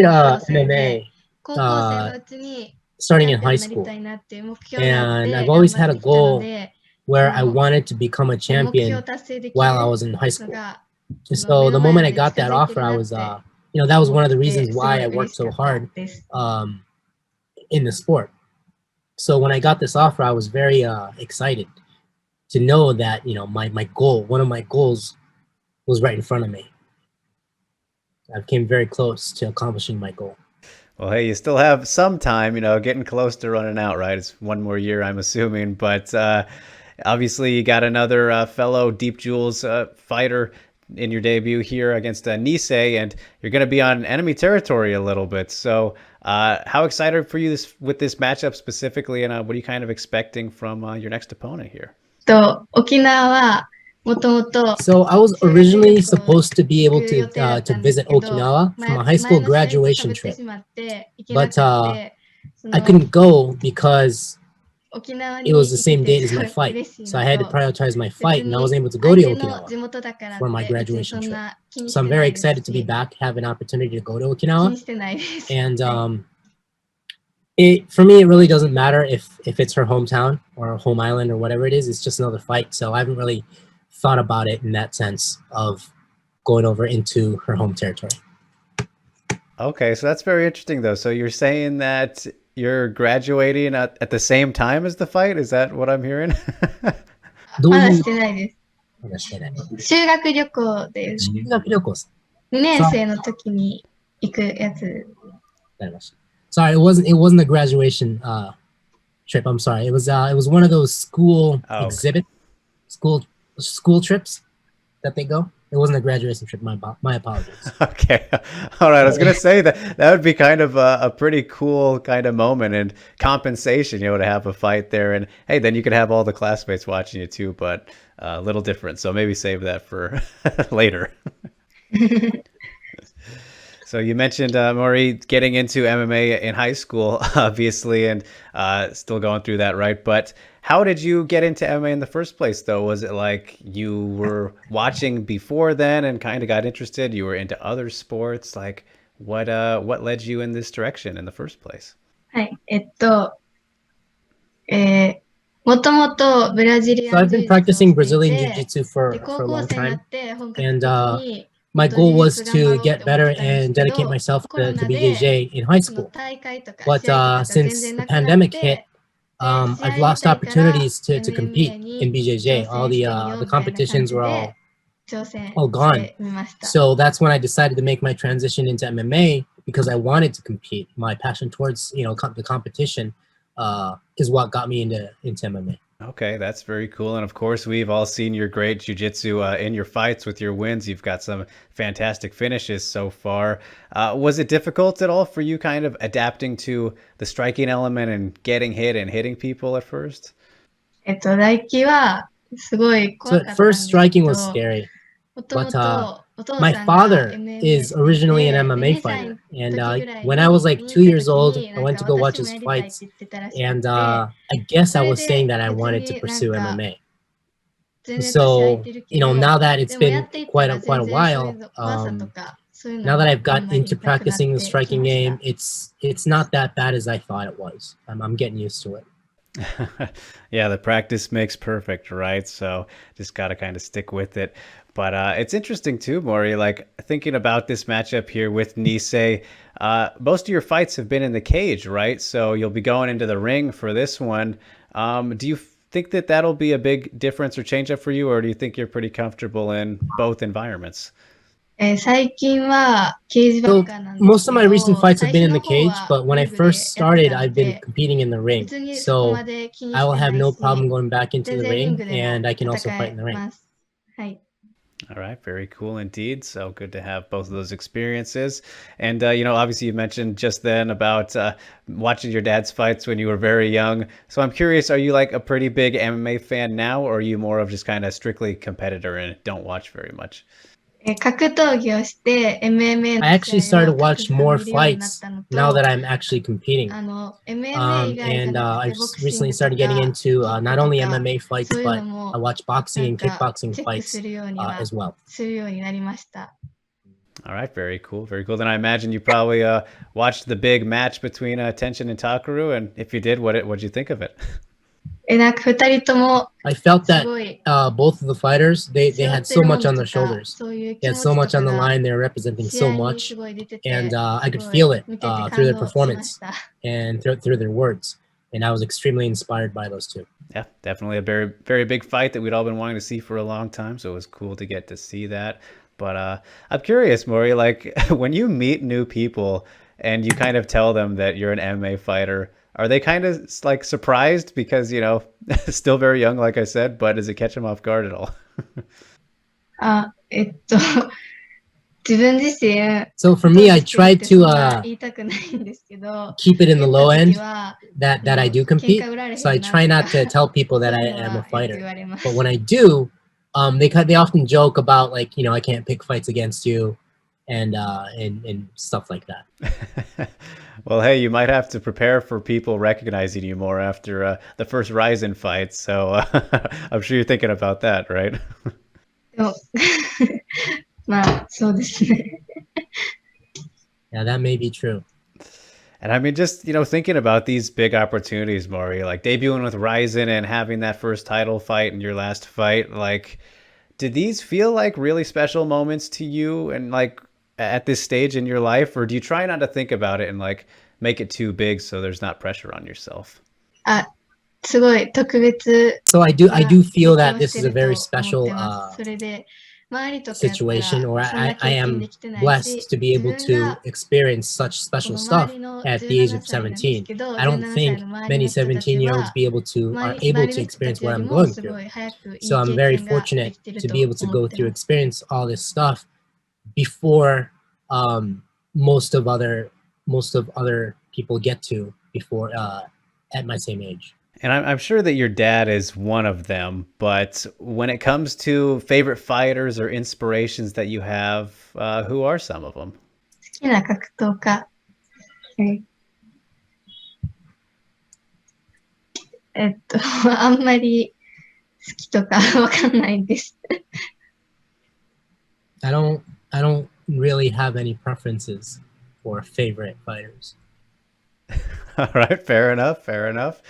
MMA starting in high school. And I've always had a goal where I wanted to become a champion while I was in high school. And so the moment I got that offer, I was, that was one of the reasons why I worked so hard in the sport. So when I got this offer, I was very excited to know that, my goal, one of my goals was right in front of me. I came very close to accomplishing my goal. Well, hey, you still have some time, getting close to running out, right? It's one more year, I'm assuming. But obviously, you got another fellow Deep Jewels fighter in your debut here against Nisei, and you're going to be on enemy territory a little bit. So how excited for you with this matchup specifically, and what are you kind of expecting from your next opponent here? So I was originally supposed to be able to visit Okinawa for my high school graduation trip, but I couldn't go because it was the same date as my fight. So I had to prioritize my fight, and I wasn't able to go to Okinawa for my graduation trip. So I'm very excited to be back, have an opportunity to go to Okinawa. And for me, it really doesn't matter if it's her hometown or home island or whatever it is. It's just another fight. So I haven't really thought about it in that sense of going over into her home territory. Okay, so that's very interesting, though. So you're saying that you're graduating at the same time as the fight? Is that what I'm hearing? まだしてないです。まだしてない。修学旅行です。修学旅行です。2年生の時に行くやつ。Sorry, it wasn't a graduation trip. I'm sorry. It was one of those school school trips that they go. It wasn't a graduation trip. My apologies. Okay. All right. I was going to say that would be kind of a pretty cool kind of moment and compensation, to have a fight there. And hey, then you could have all the classmates watching you too, but a little different. So maybe save that for later. So you mentioned, Moeri, getting into MMA in high school, obviously, and still going through that, right? But how did you get into MMA in the first place, though? Was it like you were watching before then and kind of got interested? You were into other sports? Like, what led you in this direction in the first place? はい。もともとブラジリアン So I've been practicing Brazilian Jiu-Jitsu for a long time. And my goal was to get better and dedicate myself to BJJ in high school. But since the pandemic hit, I've lost opportunities to compete in BJJ. All the competitions were all gone. So that's when I decided to make my transition into MMA because I wanted to compete. My passion towards the competition is what got me into MMA. Okay, that's very cool. And of course, we've all seen your great jiu-jitsu in your fights with your wins. You've got some fantastic finishes so far. Was it difficult at all for you kind of adapting to the striking element and getting hit and hitting people at first? So at first, striking was scary. But my father is originally an MMA fighter. And when I was like 2 years old, I went to go watch his fights. And I guess I was saying that I wanted to pursue MMA. So, now that it's been quite a while, now that I've got into practicing the striking game, it's not that bad as I thought it was. I'm getting used to it. Yeah, the practice makes perfect, right? So just got to kind of stick with it. But it's interesting too, Moeri, like thinking about this matchup here with Nisei. Most of your fights have been in the cage, right? So you'll be going into the ring for this one. Do you think that that'll be a big difference or change up for you, or do you think you're pretty comfortable in both environments? So most of my recent fights have been in the cage, but when I first started, I've been competing in the ring. So I will have no problem going back into the ring, and I can also fight in the ring. All right, very cool indeed. So good to have both of those experiences. And, obviously you mentioned just then about watching your dad's fights when you were very young. So I'm curious, are you like a pretty big MMA fan now, or are you more of just kind of strictly competitor and don't watch very much? I actually started to watch more fights now that I'm actually competing. And I've recently started getting into not only MMA fights, but I watch boxing and kickboxing fights as well. All right, very cool, very cool. Then I imagine you probably watched the big match between Tenshin and Takeru, and if you did, what'd you think of it? I felt that both of the fighters, they had so much on their shoulders. They had so much on the line. They were representing so much, and I could feel it through their performance and through their words. And I was extremely inspired by those two. Yeah, definitely a very, very big fight that we'd all been wanting to see for a long time. So it was cool to get to see that. But I'm curious, Moeri, like when you meet new people and you kind of tell them that you're an MMA fighter, are they kind of like surprised because, you know, still very young, like I said, but does it catch them off guard at all? So for me, I tried to keep it in the low end that I do compete. So I try not to tell people that I am a fighter. But when I do, they often joke about like, you know, I can't pick fights against you and stuff like that. Well, hey, you might have to prepare for people recognizing you more after the first RIZIN fight. So I'm sure you're thinking about that, right? Yeah, that may be true. And I mean, just, you know, thinking about these big opportunities, Moeri, like debuting with RIZIN and having that first title fight in your last fight, like, did these feel like really special moments to you and like at this stage in your life, or do you try not to think about it and like make it too big so there's not pressure on yourself? So I do feel that this is a very special situation, or I am blessed to be able to experience such special stuff at the age of 17. I don't think many 17-year-olds are able to experience what I'm going through. So I'm very fortunate to be able to experience all this stuff before most of other people get to before at my same age. And I'm sure that your dad is one of them, but when it comes to favorite fighters or inspirations that you have, who are some of them? 好きな格闘家。あんまり好きとかわかんないです。I don't really have any preferences for favorite fighters. All right, fair enough, fair enough.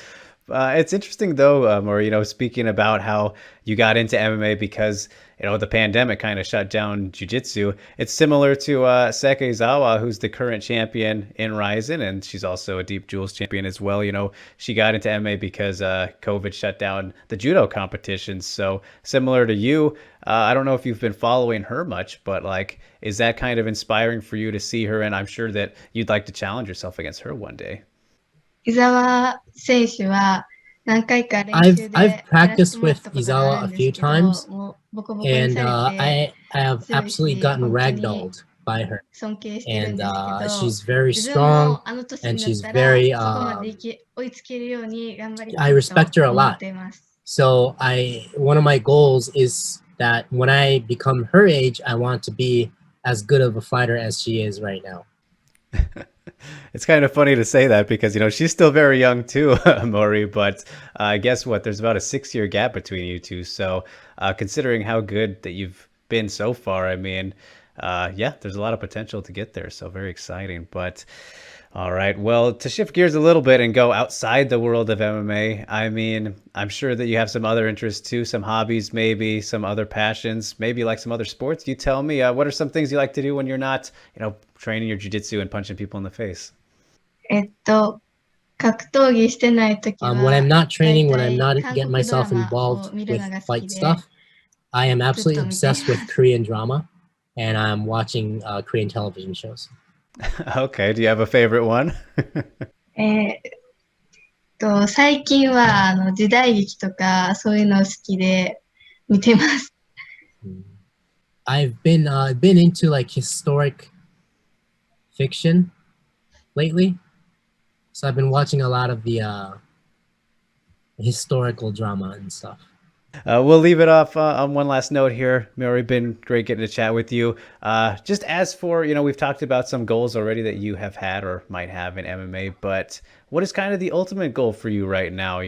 It's interesting though, Moeri, you know, speaking about how you got into MMA because, you know, the pandemic kind of shut down jiu-jitsu. It's similar to Sekezawa, who's the current champion in RIZIN, and she's also a Deep Jewels champion as well. You know, she got into MMA because COVID shut down the judo competitions. So similar to you, I don't know if you've been following her much, but like, is that kind of inspiring for you to see her? And I'm sure that you'd like to challenge yourself against her one day. I've practiced with Izawa a few times, and I have absolutely gotten ragdolled by her. And she's very strong, and she's very. I respect her a lot. So one of my goals is that when I become her age, I want to be as good of a fighter as she is right now. It's kind of funny to say that because, you know, she's still very young too, Moeri, but guess what? There's about a 6-year gap between you two. So considering how good that you've been so far, I mean, yeah, there's a lot of potential to get there. So very exciting. But all right, well, to shift gears a little bit and go outside the world of MMA, I mean, I'm sure that you have some other interests too, some hobbies, maybe some other passions, maybe like some other sports. You tell me, what are some things you like to do when you're not, you know, training your jiu-jitsu and punching people in the face? When I'm not training, when I'm not getting myself involved with fight stuff, I am absolutely obsessed with Korean drama, and I'm watching Korean television shows. Okay, do you have a favorite one? 最近は時代劇とかそういうの好きで見てます。I've been into like historic fiction lately, so I've been watching a lot of the historical drama and stuff. We'll leave it off on one last note here. Moeri, been great getting to chat with you. Just as for, we've talked about some goals already that you have had or might have in MMA, but what is kind of the ultimate goal for you right now?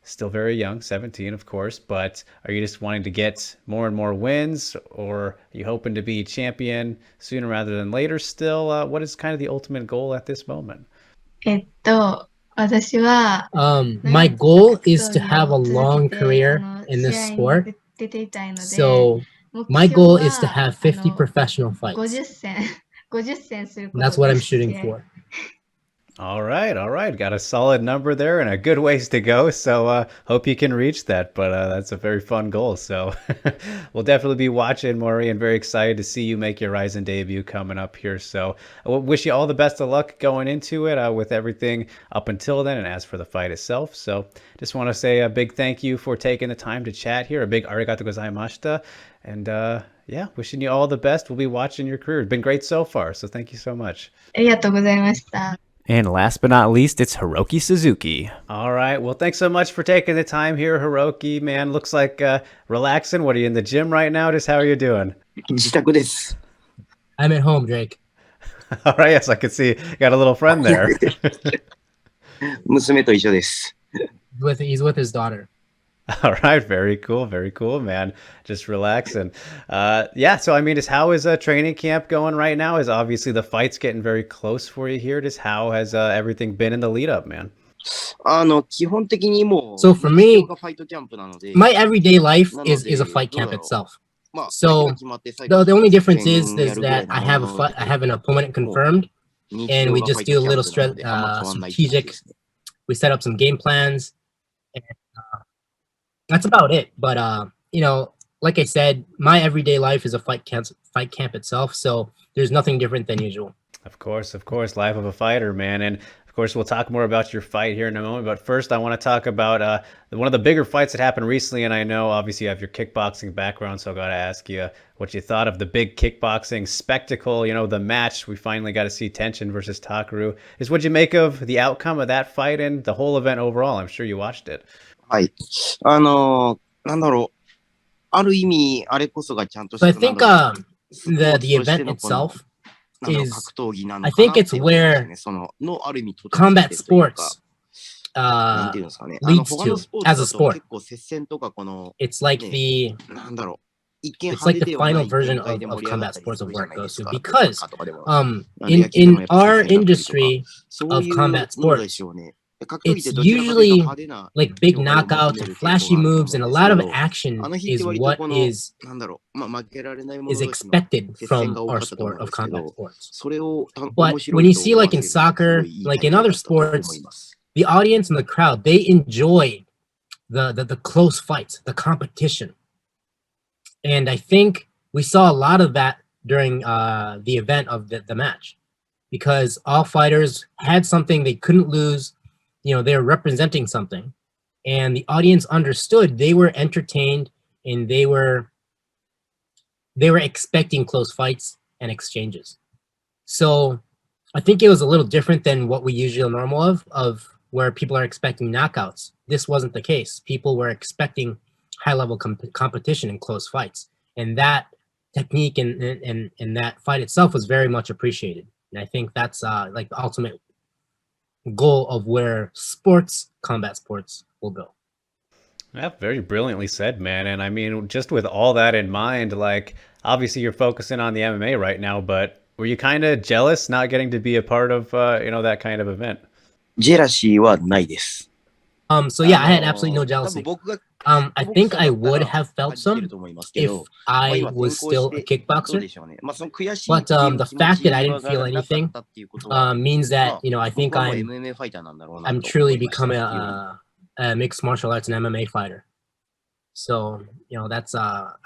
Still very young, 17, of course, but are you just wanting to get more and more wins, or are you hoping to be champion sooner rather than later still? What is kind of the ultimate goal at this moment? 私は、My goal is to have a long career in this sport. 出ていたいので、 So 目 my 標 goal は is to have 50 professional 50 fights. 戦、50戦すること And で that's what I'm す。 shooting for. All right. Got a solid number there and a good ways to go. So hope you can reach that. But that's a very fun goal. So we'll definitely be watching, Moeri, and very excited to see you make your RIZIN debut coming up here. So I wish you all the best of luck going into it with everything up until then and as for the fight itself. So just want to say a big thank you for taking the time to chat here. A big arigato gozaimashita. And yeah, wishing you all the best. We'll be watching your career. It's been great so far. So thank you so much. ありがとうございました。 And last but not least, it's Hiroaki Suzuki. All right. Well, thanks so much for taking the time here, Hiroaki. Man, looks like relaxing. What, are you in the gym right now? Just how are you doing? 自宅です。 I'm at home, Drake. All right. Yes, I can see. You got a little friend there. 娘と一緒です。 He's with his daughter. All right. Very cool, man. Just relaxing. Yeah. So, I mean, how is training camp going right now? Is obviously the fight's getting very close for you here. Just how has everything been in the lead up, man? 基本的にもう、 So for me, 日常がファイトキャンプなので、 My everyday life なので is a fight camp どうだろう。 itself. まあ、 So 相手が決まって最後 the only difference 試合 is にやるぐらい that の I have I have an opponent confirmed, 日 and 常 we が just ファイ do a トキャン little プなので、あんま変わんないって感じ strategic. ですね。 We set up some game plans. And, that's about it. But like I said, my everyday life is a fight camp itself. So there's nothing different than usual. Of course. Life of a fighter, man. And of course, we'll talk more about your fight here in a moment. But first, I want to talk about one of the bigger fights that happened recently. And I know, obviously, you have your kickboxing background. So I got to ask you what you thought of the big kickboxing spectacle, the match. We finally got to see Tenshin versus Takeru. What'd you make of the outcome of that fight and the whole event overall? I'm sure you watched it. はい。なんだろう。ある意味、あれこそがちゃんとし So た I think なんだろう the スポーツとして event のこの itself なんだろう is 格闘技なの I かな think って it's いうことです where ね。その、ある意味、到達 combat してるというか sports なんていうんですかね。 leads 他の to スポーツ as だ a と sport. 結構接戦とかこの、 It's like ね、 the なんだろう。一見 it's 派 like 手 the ではな final い version 展開で of 盛り上が combat ったり sports す of るじゃ where it ないで goes す to か。 because サッカーとかでも。なんで in 野球でも in やっぱ our 接戦だったりとか、 industry そう of いう combat もので sports しょうね。格闘技って it's どちらかというと usually 派手な like big 勝敗を求 knockouts め and る傾向 flashy があると moves 思 and うん a ですけ lot of ど、action あの日って is 割と what この、is なんだろう、負けられない者 is 同士の expected 接戦 from が多 our かったと思う sport んで of すけ combat ど、 sports. それを面 But 白 when い you と see 思わ like in せる、すご soccer, いいい like 大 in 会 other だったと思い sports, ます。 the audience and the crowd, they enjoyed the close fights, the competition. And I think we saw a lot of that during the event of the match because all fighters had something they couldn't lose. They were representing something and the audience understood. They were entertained and they were expecting close fights and exchanges. So I think it was a little different than what we usually normal of where people are expecting knockouts. This wasn't the case. People were expecting high level competition and close fights, and that technique and that fight itself was very much appreciated. And I think that's like the ultimate goal of where combat sports will go. Yeah, very brilliantly said, man. And I mean, just with all that in mind, like obviously you're focusing on the MMA right now, but were you kind of jealous not getting to be a part of that kind of event? ジェラシーはないです。So yeah, I had absolutely no 多分 jealousy. 僕が I think I would have 感 felt じて some ると思いますけ if ど、まあ I 今 was 転校 still し a てどう kickboxer. でしょうね。まあその悔しい But っていう the 気 fact 持ち that I が didn't feel なか anything ったっていうことは、 means ま that あ I think 僕はもう I'm MMA ファイターなんだろうな I'm と truly 思いました become より。a mixed martial arts and MMA fighter. So that's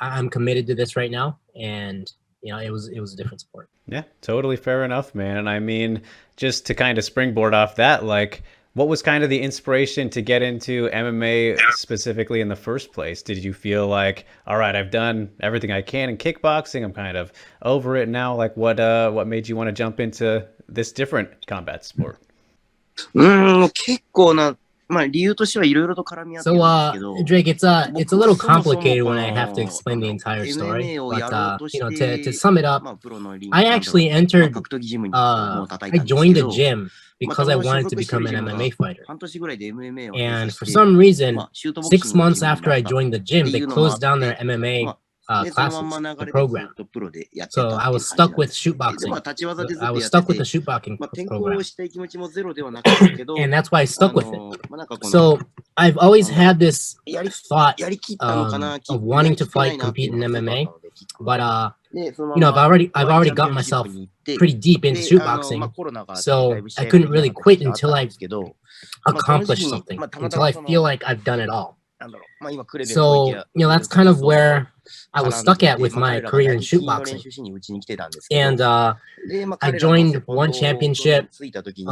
I'm committed to this right now, and it was a different sport. Yeah, totally fair enough, man. And I mean, just to kind of springboard off that, like, what was kind of the inspiration to get into MMA specifically in the first place? Did you feel like, all right, I've done everything I can in kickboxing, I'm kind of over it now? Like, what made you want to jump into this different combat sport? 結構なまあ理由としてはいろいろと絡み合ってるん So, ですけど、 Drake, it's a little 僕そもそも complicated こ when I have to の explain the entire story. MMA を But やろうとし you know, て to sum it up, まあプロのリン I なんだろ actually う、まあ entered. 格闘技ジムにこうもう叩い I たんですけ joined a ど、 gym まあ because た I またま所 wanted to 属して become るジ an ムが MMA fighter. 半年ぐらいで MMA を閉 And 鎖し for て、 some reason, まあシュートボクシ 6 ングのジ months ムに after な I った joined the っ gym, て they いうのもあ closed っ down their て、 MMA まあでそのまん classes, ま流 the れでずっ program. とプロでやって So たっ I ていう was 感 stuck じなんで with す。で shootboxing. まあ立ち技でずっ I と was やっ stuck て with the て、 shootboxing まあ転向 program. したい気持ちもゼロではなかったけど、 And that's why I stuck with it. まあなんかこの So I've always had this やり thought やりきったのかな、 of wanting to やりきってない fight, なってい compete う in のがずっとあった MMA, ので、きっと but でその you know, ま I've ま already チャ got ンピオンシッ myself プに行って pretty deep into でまあ shootboxing, コロナがあって so だいぶ試 I 合がで couldn't きな really かった quit 時期があった until ん I ですけど、 accomplish まあ something, まあたまた until ま I その feel like I've done it all. なんだろう、まあ今クレベル So, you know, that's kind of where I was stuck at with my career in 練 shootboxing. 習しにうちに来てたんですけど、 And でまあ I 彼らの joined セコン one ドに championship. 着いた時に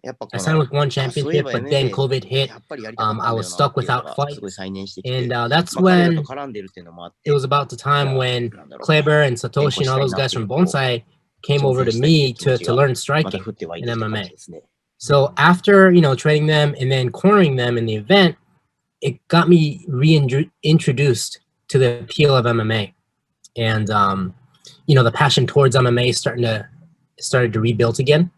やっぱこ I の signed with one そういえ championship, ば but then MMA COVID hit. やっぱりやりたかったんだ I よ was な stuck っていうの without がす fight. ごい再燃してきて、 And that's まあ彼らと when 絡んでるっていうのもあって it was about the time when なんだろう Kleber and Satoshi and all those guys from Bonsai came over to me to learn また striking 降って湧い in てきた感じ MMA. ですね。 So after, you know, training them and then cornering them in the event, it got me reintroduced to the appeal of MMA. And, you know, the passion towards MMA started to rebuild again.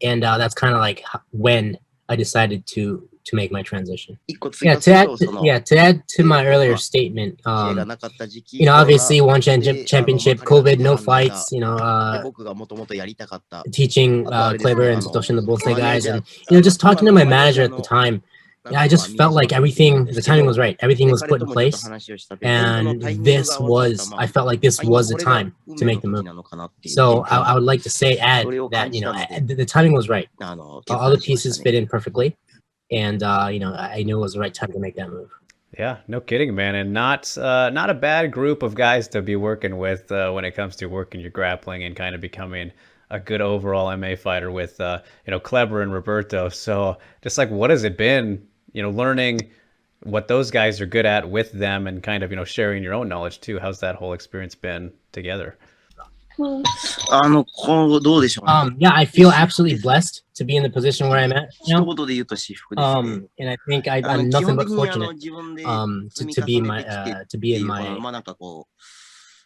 And that's kind of like when I decided to make my transition. 一個追 Yeah, 加す to る add とその yeah, to add to my earlier まあ statement, 試合がなかった時期 you know, コロナ obviously one で championship, まあ彼 COVID, ら no と絡んでた fights, you know, で僕がもともとやりたかった teaching あとあれですね Kleber and Satoshi and the Bonsai マネー guys, ジャー and you know, just 今 talking to の my マネージ manager ャー at the の time, なん I だろう just 宮 felt 島 like 君っていうん everything, で the すけ timing ど was right, everything で was 彼 put と in もちょっと place, 話をしたペットとの and タイミング this が合わさった was, ま I あ felt like this 今 was こ the れが time 運 to 命 make の the move. 時なのかなっていう So 瞬間 I would like to say, add それを that 感 you じ know たので the timing was right. 決 All the 断しました pieces ね。 fit in perfectly, and you know, I knew it was the right time to make that move. Yeah, no kidding, man, and not a bad group of guys to be working with when it comes to working your grappling and kind of becoming a good overall MMA fighter with you know, Kleber and Roberto. So just like, what has it been, you know, learning what those guys are good at with them and kind of, you know, sharing your own knowledge too? How's that whole experience been together? どうでしょうね。 Yeah, I feel absolutely blessed to be in the position where I'm at 一 now. 言で言うと私服ですね。 And I think I'm 基 nothing 本 but 的に fortunate 自分で to 積 to み be in 重 my ねてきてっ to て be い in うこの my まあなんかこ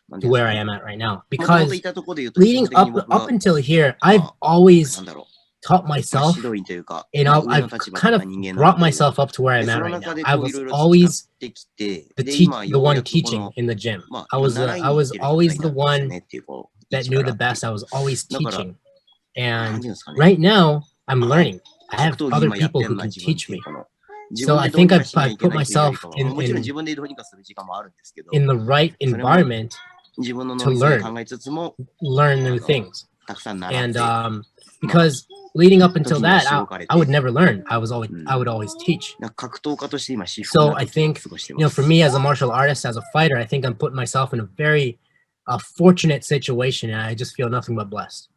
うなんてい to うんです where か I ね am at right now もとも because といたところで言うと基 leading 本的に up 僕が up until here, I've な always んだろ taught う、まあ、 myself. 指導員というか、 You まあ know, 上の I've 立場 kind だっ of た人間な brought ので、 myself up to where で I'm そ at の right 中 now. で I こうい was ろいろ培っ always てきて、 the で the 今よう one やくこ teaching の in the gym. まあ I 今 was 習い I に行っ was てる状 always 態 the なんです one ねっていうこう位 that 置 knew か the らっていう best. I was always だから teaching. なんて And いうんですかね right now, I'm learning. I 格 have 闘技 other 今やっ people てる who のは can 自分っ teach ていう me. この自 So 分 I でどうに think か I've しな I いといけ put ないというより myself かは、 in もちろん in 自分でどうにかする時間もあるんですけど、 in the right それも environment 自分の脳 to みそで learn 考えつつも learn あ new の things. たくさん習っ And て、because leading up until 時には that, しごかれ I would て、 never learn. I would Mm. always teach. なんか格闘家として今至福 So な I 時を think, 過ごして you know, ま for す。 me as a martial artist, as a fighter, I think I'm putting myself in a very fortunate situation, and I just feel nothing but blessed.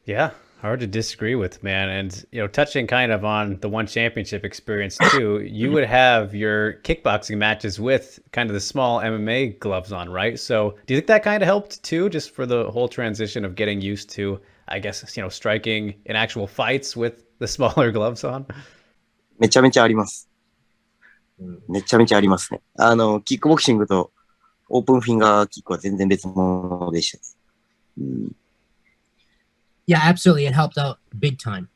Yeah, hard to disagree with, man. And, you know, touching kind of on the one championship experience too, you would have your kickboxing matches with kind of the small MMA gloves on, right? So do you think that kind of helped too, just for the whole transition of getting used to, I guess, you know, striking in actual fights with the smaller gloves on? めちゃめちゃあります。めちゃめちゃありますね。キックボクシングとオープンフィンガーキックは全然別物でしたね。Yeah, absolutely. It helped out big time.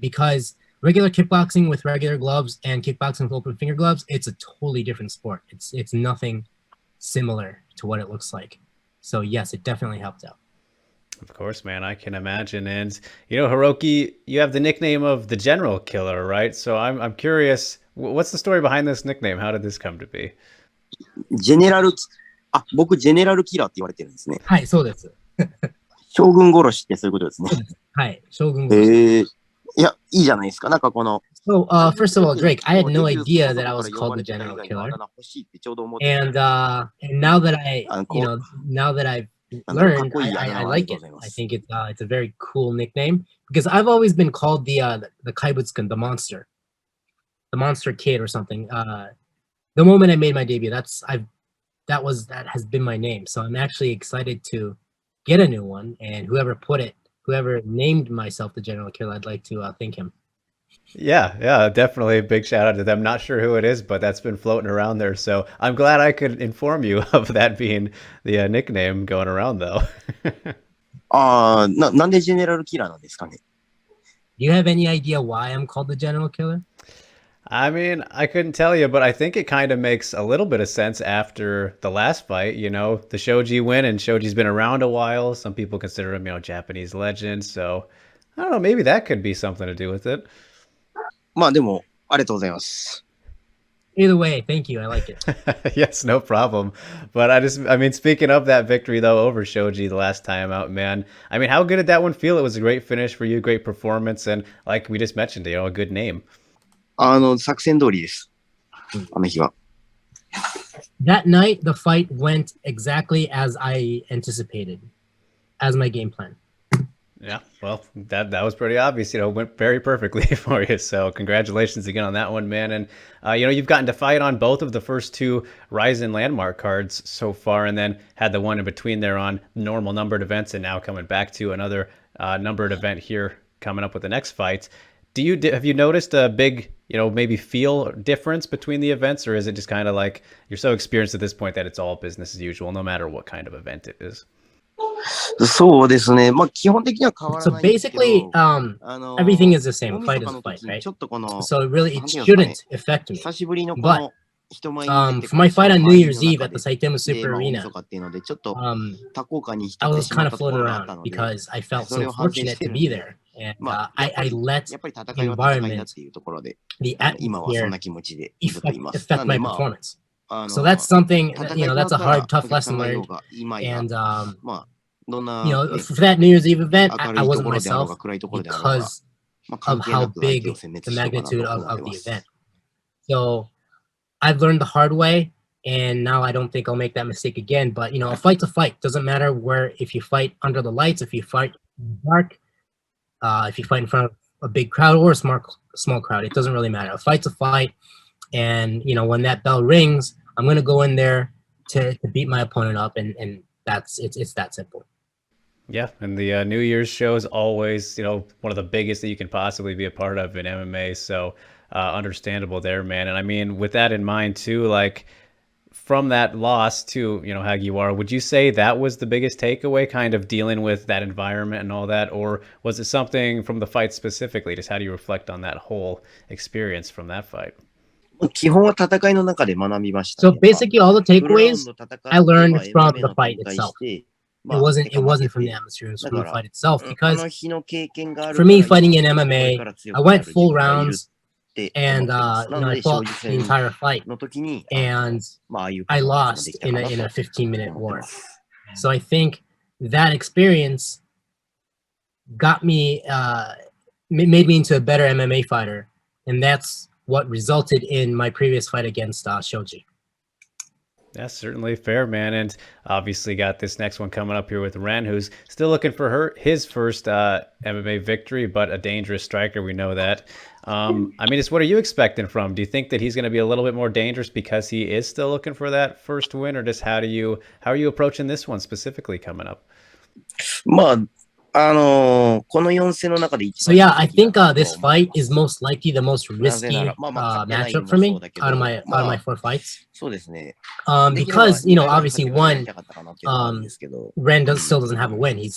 Because regular kickboxing with regular gloves and kickboxing with open finger gloves, it's a totally different sport. It's nothing similar to what it looks like. So yes, it definitely helped out. Of course, man, I can imagine. And, you know, Hiroki, you have the nickname of the General Killer, right? So I'm curious, what's the story behind this nickname? How did this come to be? ジェネラル、僕ジェネラルキラーって言われてるんですね。はい、そうです。将軍殺しってそういうことですね。はい、将軍。いや、いいじゃないですか。なんかこの。So, first of all, Drake, I had no idea that I was called the General Killer. And now that now that I've learned, I like it. I think it's a very cool nickname because I've always been called the Kaibutsuken, the monster kid or something. The moment I made my debut, that has been my name. So I'm actually excited to get a new one, and whoever named myself the General Killer, I'd like to thank him. Yeah, definitely a big shout out to them. Not sure who it is, but that's been floating around there. So I'm glad I could inform you of that being the nickname going around, though. なんでジェネラルキラーなんですかね。Do you have any idea why I'm called the General Killer? I mean, I couldn't tell you, but I think it kind of makes a little bit of sense after the last fight. You know, the Shoji win, and Shoji's been around a while. Some people consider him, Japanese legend. So I don't know, maybe that could be something to do with it. まあでも、ありがとうございます。Either way, thank you. I like it. Yes, no problem. But I mean, speaking of that victory, though, over Shoji the last time out, man, I mean, how good did that one feel? It was a great finish for you, great performance, and like we just mentioned, a good name. 作戦通りです。あの日は。That night, the fight went exactly as I anticipated, as my game plan. Yeah, well, that was pretty obvious. Went very perfectly for you. So congratulations again on that one, man. And you've gotten to fight on both of the first two RIZIN landmark cards so far, and then had the one in between there on normal numbered events, and now coming back to another numbered event here coming up with the next fights. Have you noticed a big, maybe feel difference between the events, or is it just kind of like you're so experienced at this point that it's all business as usual, no matter what kind of event it is? そうですね。まあ基本的には変わら So ないんですけど。 basically, everything is the same. Fight is a fight, ち right? ょっとこの、 So really, it なんていうんですかね。 shouldn't affect me. 久しぶりのこ But の人前に出て for my fight on こ New の Year's 周り Eve の at 中 the で Saitama で Super まあ大 Arena, 晦日っていうのでちょっと um, 多幸感に I 浸って was しま kind っ of たとこ floating ろがあっ around たので、 because I felt それ so を反省 fortunate して to るん be で、 there, and まあやっぱ I り let やっぱり戦 the いは戦いだ environment, っていうところで、 the 今はそん atmosphere な気持ちでずっといます。な affect んで my ま performance. あ、So that's something 戦 that, い that's 終 a わった hard, ら tough お客さ lesson んがいよう learned. がいまいが、 And まあどんな、 for that New Year's Eve event, 明 I るいと wasn't ころであろう myself が暗いところであろうが、 because まあ関 of 係な how く相手 big を殲滅 the しようかなと magnitude 思っ of てま the す。 event. So I've learned the hard way, and now I don't think I'll make that mistake again. But a fight's a fight. Doesn't matter if you fight under the lights, if you fight in the dark, if you fight in front of a big crowd or a small crowd. It doesn't really matter. A fight's a fight, and when that bell rings, I'm gonna go in there to beat my opponent up, and it's that simple. Yeah, and the New Year's show is always, one of the biggest that you can possibly be a part of in MMA. So understandable there, man. And I mean, with that in mind too, like from that loss to, Hagiwara, would you say that was the biggest takeaway, kind of dealing with that environment and all that? Or was it something from the fight specifically? Just how do you reflect on that whole experience from that fight? 基本は戦いの中で学びました。 So basically, all the フルラウン takeaways ド戦って I learned まあ from MMA the の fight 展開 itself. して、 It まあ wasn't 結 it 果負 wasn't け from the て、 atmosphere. It was だ from か the ら fight itself あ because の日の経験がある for から me 今 fighting in これ MMA, から強 I くな went る自 full 分がいる rounds って思っ and てます。なの I で勝 fought 利 the 戦 entire fight の時に and まあああいうパ I フォーマンスがで lost きた in か a な in a と 15-minute 思って war. ます。 So I think that experience got me made me into a better MMA fighter, and that's what resulted in my previous fight against Shoji. That's certainly fair, man. And obviously got this next one coming up here with Ren, who's still looking for his first MMA victory, but a dangerous striker. We know that. I mean, what are you expecting from him? Do you think that he's going to be a little bit more dangerous because he is still looking for that first win, or just how are you approaching this one specifically coming up? まあこの4戦の中で一 So 番 yeah, I think 有利だと this 思い fight ます is most likely the most なぜな risky ら、まあまあ勝ってないの matchup も for そ me うだけ out ど、of my ま out of my あ four fights. そうですね。できれば Because 2回ぐらい obviously 勝ってからやり one たかったかなっていうのはあるんですけど、 Ren still doesn't have a win. He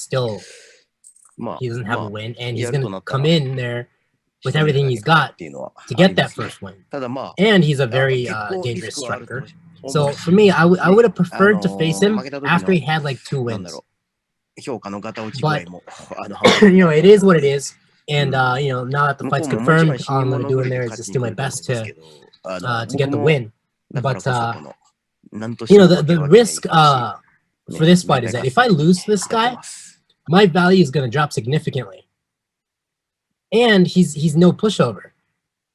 doesn't have ま a あ win, and や he's る gonna となったら come in there 一 with 人で everything 投 he's げたい got っていうのは to あ get りま that すね。 first win. ただまあ And he's a very 結構リ dangerous スクはあると striker. 思 So う for me, I would have preferred to face him 負けた時 after he の had like 2なんだ wins. ろう評価のガタ落ち具合も It is what it is. And now that the 向こ fight's うももちろん confirmed, 死 all に I'm gonna 物 do 狂 in いで there is 勝ち just に do 来 my ると思うん best です to けど、to 僕 get the も win. だから But こそこの何としても the 負けるわけにはい risk かんし for this fight is that if I lose to this やって guy, ます。 my value is gonna drop significantly. And he's no pushover.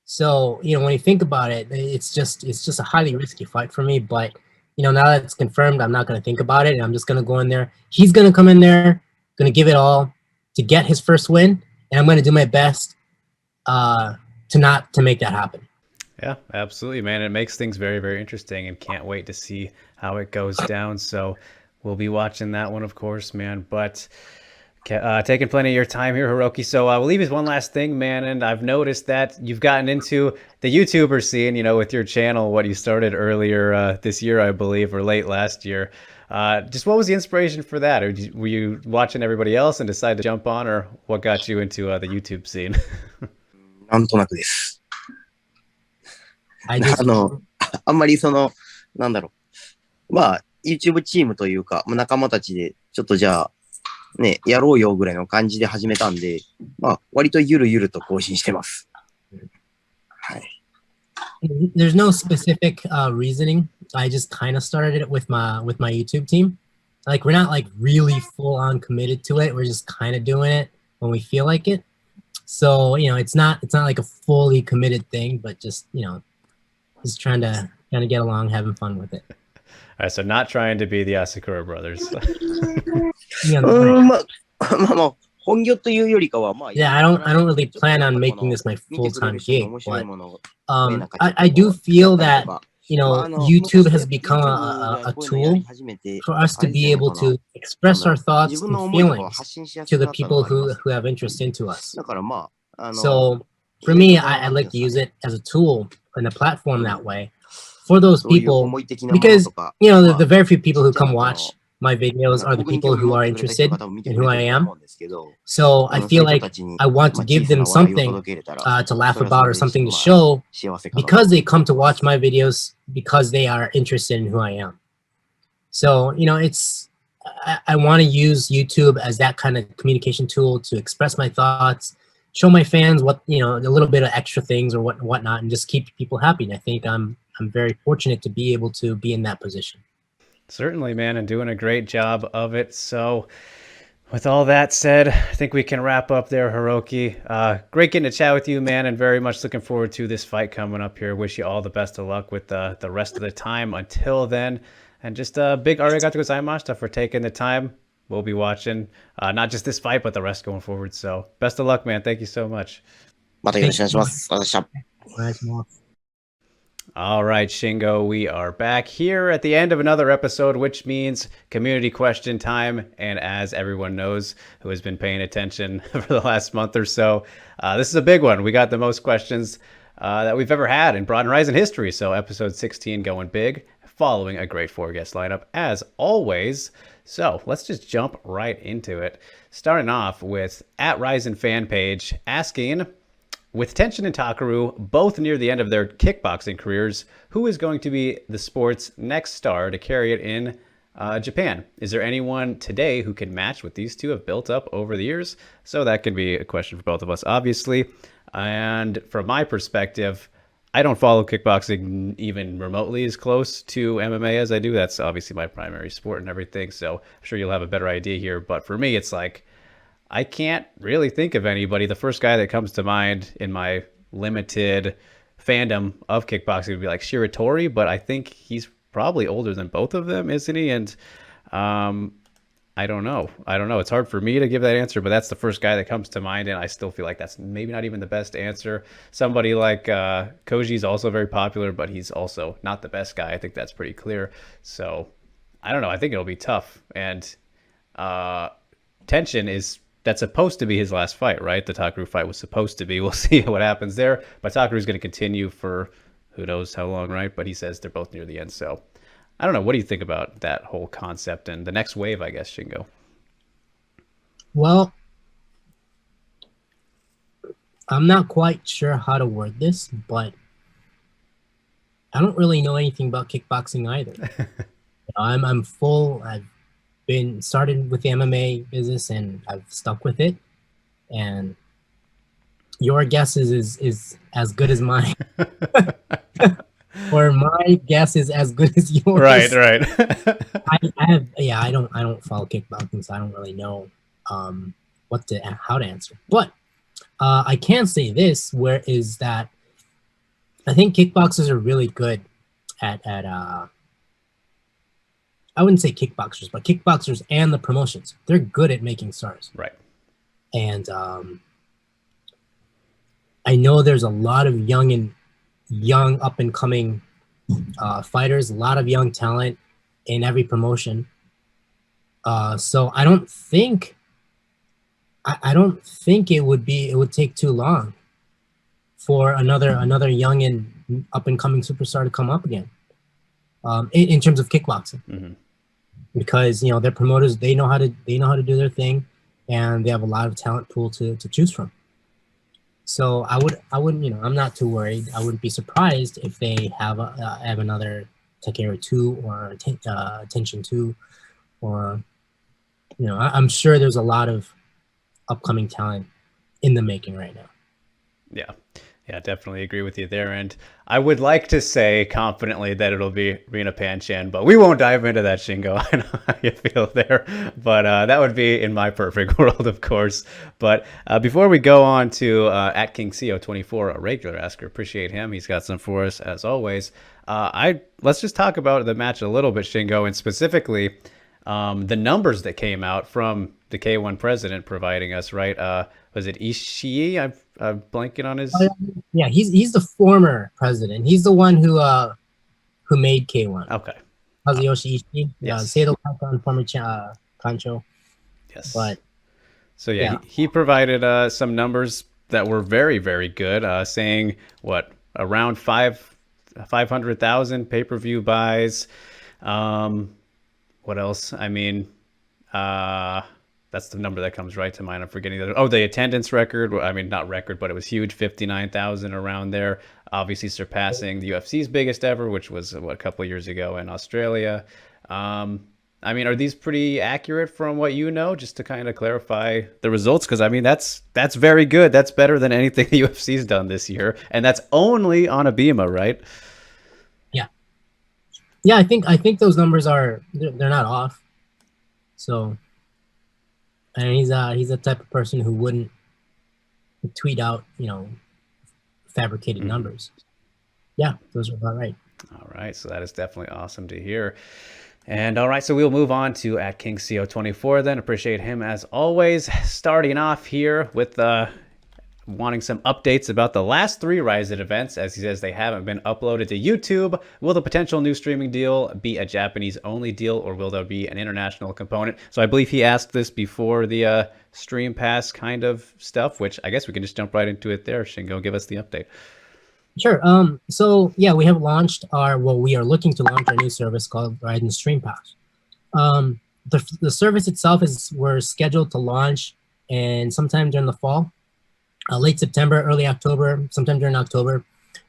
So when you think about it, it's just a highly risky fight for me. But now that it's confirmed, I'm not gonna think about it, and I'm just gonna go in there. He's gonna come in there, gonna give it all to get his first win, and I'm gonna do my best to make that happen. Yeah, absolutely, man. It makes things very, very interesting, and can't wait to see how it goes down. So we'll be watching that one, of course, man. But Taking plenty of your time here, Hiroaki. So we'll leave you with one last thing, man. And I've noticed that you've gotten into the YouTuber scene, with your channel, what you started earlier this year, I believe, or late last year. Just what was the inspiration for that? Or were you watching everybody else and decided to jump on, or what got you into the YouTube scene? なんとなくです。I just あんまりなんだろう。まあ、YouTube チームというか、仲間たちで、ちょっとじゃあ、ね、やろうよぐらいの感じで始めたんで、まあ、割とゆるゆると更新してます。はい。There's no specific reasoning. I just kind of started it with my YouTube team. Like, we're not like really full on committed to it. We're just kind of doing it when we feel like it. So, it's not like a fully committed thing, but just, just trying to get along, having fun with it. All right, so not trying to be the Asakura brothers. Yeah, まあ、本業というよりかは、まあ、yeah, I don't really plan on making this my full-time gig, but I do feel that, YouTube has become a tool for us to be able to express our thoughts and feelings to the people who have interest into us. だからまあ、So for me, I like to use it as a tool and a platform that way for those people, because the very few people who come watch my videos are the people who are interested in who I am. So I feel like I want to give them something to laugh about or something to show, because they come to watch my videos because they are interested in who I am. So I want to use YouTube as that kind of communication tool to express my thoughts, show my fans what a little bit of extra things or whatnot, and just keep people happy. And I think I'm very fortunate to be able to be in that position. Certainly, man, and doing a great job of it. So with all that said, I think we can wrap up there, Hiroaki. Great getting to chat with you, man, and very much looking forward to this fight coming up here. Wish you all the best of luck with the rest of the time until then. And just a big arigato gozaimashita for taking the time. We'll be watching not just this fight, but the rest going forward. So best of luck, man. Thank you so much. またよろしくお願いします。私は All right, Shingo, we are back here at the end of another episode, which means community question time. And as everyone knows who has been paying attention for the last month or so, this is a big one. We got the most questions that we've ever had in Broadened Horizon history. So episode 16 going big, following a great 4-guest lineup as always. So let's just jump right into it. Starting off with @RIZIN fan page asking, with Tenshin and Takaru both near the end of their kickboxing careers, who is going to be the sport's next star to carry it in Japan? Is there anyone today who can match what these two have built up over the years? So that can be a question for both of us, obviously. And from my perspective, I don't follow kickboxing even remotely as close to MMA as I do. That's obviously my primary sport and everything. So I'm sure you'll have a better idea here. But for me, it's like, I can't really think of anybody. The first guy that comes to mind in my limited fandom of kickboxing would be like Shiratori, but I think he's probably older than both of them, isn't he? And I don't know. It's hard for me to give that answer, but that's the first guy that comes to mind, and I still feel like that's maybe not even the best answer. Somebody like Koji's also very popular, but he's also not the best guy. I think that's pretty clear. So I don't know. I think it'll be tough. And Tenshin that's supposed to be his last fight, right? The Takaru fight was supposed to be. We'll see what happens there. But Takaru's going to continue for who knows how long, right? But he says they're both near the end. So I don't know. What do you think about that whole concept and the next wave, I guess, Shingo? Well, I'm not quite sure how to word this, but I don't really know anything about kickboxing either. I'm full. I've been started with the MMA business and I've stuck with it. And your guess is as good as mine. Or my guess is as good as yours. Right. I don't follow kickboxing, so I don't really know how to answer. But I can say this, where is that I think kickboxers are really good at I wouldn't say kickboxers, but kickboxers and the promotions. They're good at making stars. Right. And I know there's a lot of young up and coming fighters, a lot of young talent in every promotion. So I don't think I don't think it would take too long for another young and up and coming superstar to come up again. In terms of kickboxing, because their promoters, they know how to do their thing, and they have a lot of talent pool to choose from. So I wouldn't I'm not too worried. I wouldn't be surprised if they have another Takeru 2 or Tenshin 2, or I'm sure there's a lot of upcoming talent in the making right now. Yeah, definitely agree with you there. And I would like to say confidently that it'll be Rina Panchan, but we won't dive into that, Shingo. I know how you feel there, but that would be in my perfect world, of course. But before we go on to at King CO24, a regular asker, appreciate him. He's got some for us as always. Let's just talk about the match a little bit, Shingo, and specifically the numbers that came out from the K1 president providing us, right? Was it Ishii? I'm blanking on his. Yeah, he's the former president. He's the one who made K1. Okay. Kazuyoshi Ishii. Yes. Seido Kankan, former Kancho. Yes. But so yeah. He provided some numbers that were very, very good, saying around 500,000 pay-per-view buys. What else? I mean, that's the number that comes right to mind. I'm forgetting that. Oh, the attendance record. I mean, not record, but it was huge. 59,000 around there. Obviously surpassing the UFC's biggest ever, which was a couple of years ago in Australia. I mean, are these pretty accurate from what you know? Just to kind of clarify the results, because I mean that's very good. That's better than anything the UFC's done this year, and that's only on Abema, right? Yeah, I think those numbers they're not off. So, and he's the type of person who wouldn't tweet out, fabricated numbers. Yeah, those are about right. All right, so that is definitely awesome to hear. And all right, so we'll move on to at King CO24 then. Appreciate him as always. Starting off here with wanting some updates about the last 3 RIZIN events, as he says they haven't been uploaded to YouTube. Will the potential new streaming deal be a Japanese-only deal, or will there be an international component? So I believe he asked this before the Stream Pass kind of stuff, which I guess we can just jump right into it there. Shingo, give us the update. Sure. So yeah, we have launched we are looking to launch our new service called RIZIN Stream Pass. The service itself we're scheduled to launch and sometime during the fall. Late September, early October, sometime during October,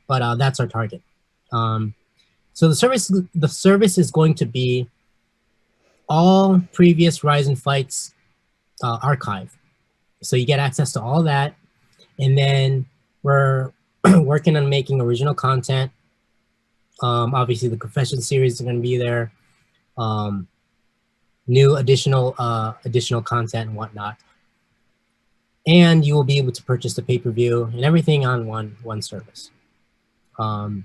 but that's our target. So the service is going to be all previous RIZIN fights archive. So you get access to all that, and then we're working on making original content. Obviously, the confession series is going to be there. New additional content and whatnot. And you will be able to purchase the pay-per-view and everything on one service. The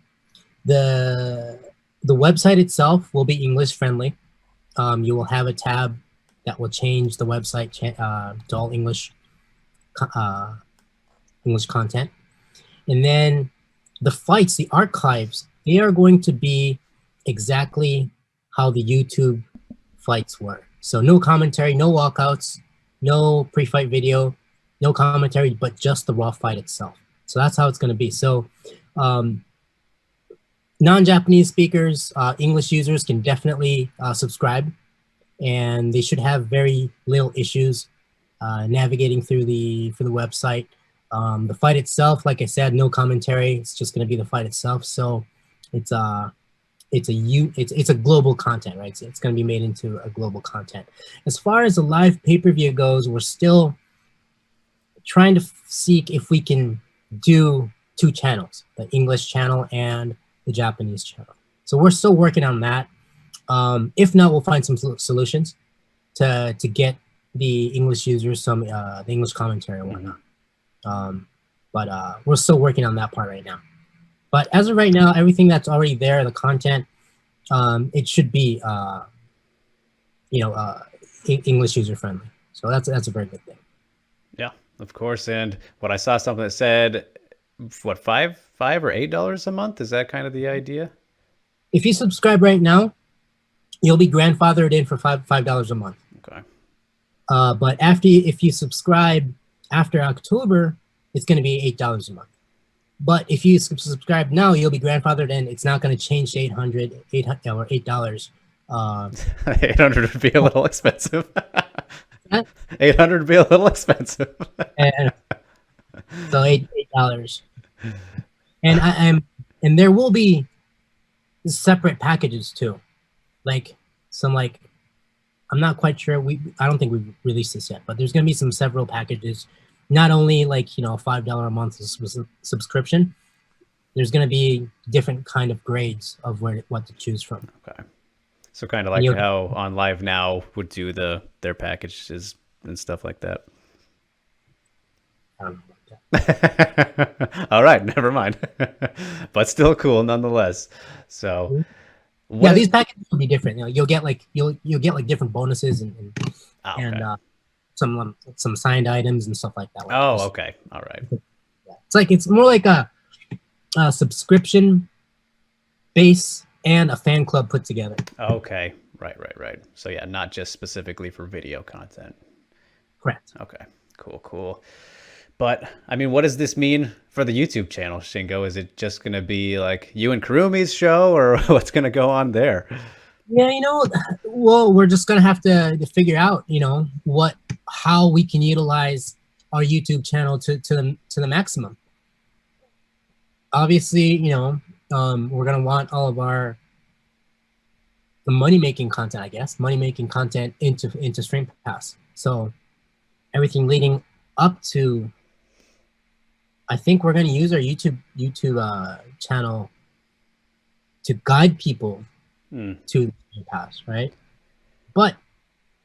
website itself will be English friendly. You will have a tab that will change the website to all English content. And then the fights, the archives, they are going to be exactly how the YouTube fights were. So no commentary, no walkouts, no pre-fight video, no commentary, but just the raw fight itself. So that's how it's going to be. So non-Japanese speakers, English users can definitely subscribe, and they should have very little issues navigating through the website. The fight itself, like I said, no commentary. It's just going to be the fight itself. So it's a global content, right? So it's going to be made into a global content. As far as the live pay-per-view goes, we're still trying to seek if we can do 2 channels, the English channel and the Japanese channel. So we're still working on that. If not, we'll find some solutions to get the English users some the English commentary and whatnot. But we're still working on that part right now. But as of right now, everything that's already there, the content, it should be English user friendly. So that's a very good thing. Yeah, of course. And what I saw something that said, what, $5 or $8 a month? Is that kind of the idea? If you subscribe right now, you'll be grandfathered in for $5 a month. Okay. But if you subscribe after October, it's going to be $8 a month. But if you subscribe now, you'll be grandfathered in. It's not going to change to $800 or $8. 800 would be a little expensive. 800 would be a little expensive. And so $8. And there will be separate packages too. Like I'm not quite sure. I don't think we've released this yet, but there's going to be several packages. Not only like, $5 a month subscription. There's going to be different kind of grades of what to choose from. Okay. So kind of like how on Live Now would do their packages and stuff like that. I don't know about that. All right, never mind. But still cool nonetheless. So yeah, these packages will be different. You'll get you'll get like different bonuses and some signed items and stuff like that. Oh, okay. All right. Yeah. It's more like a subscription base and a fan club put together. Okay. Right. So yeah, not just specifically for video content. Correct. Okay. Cool. But I mean, what does this mean for the YouTube channel, Shingo? Is it just going to be like you and Kurumi's show, or what's going to go on there? Yeah, well, we're just going to have to figure out, how we can utilize our YouTube channel to the maximum. Obviously, we're going to want all of the money-making content, I guess, money-making content into Stream Pass. So everything leading up to, I think we're going to use our YouTube channel to guide people to Stream Pass, right? But,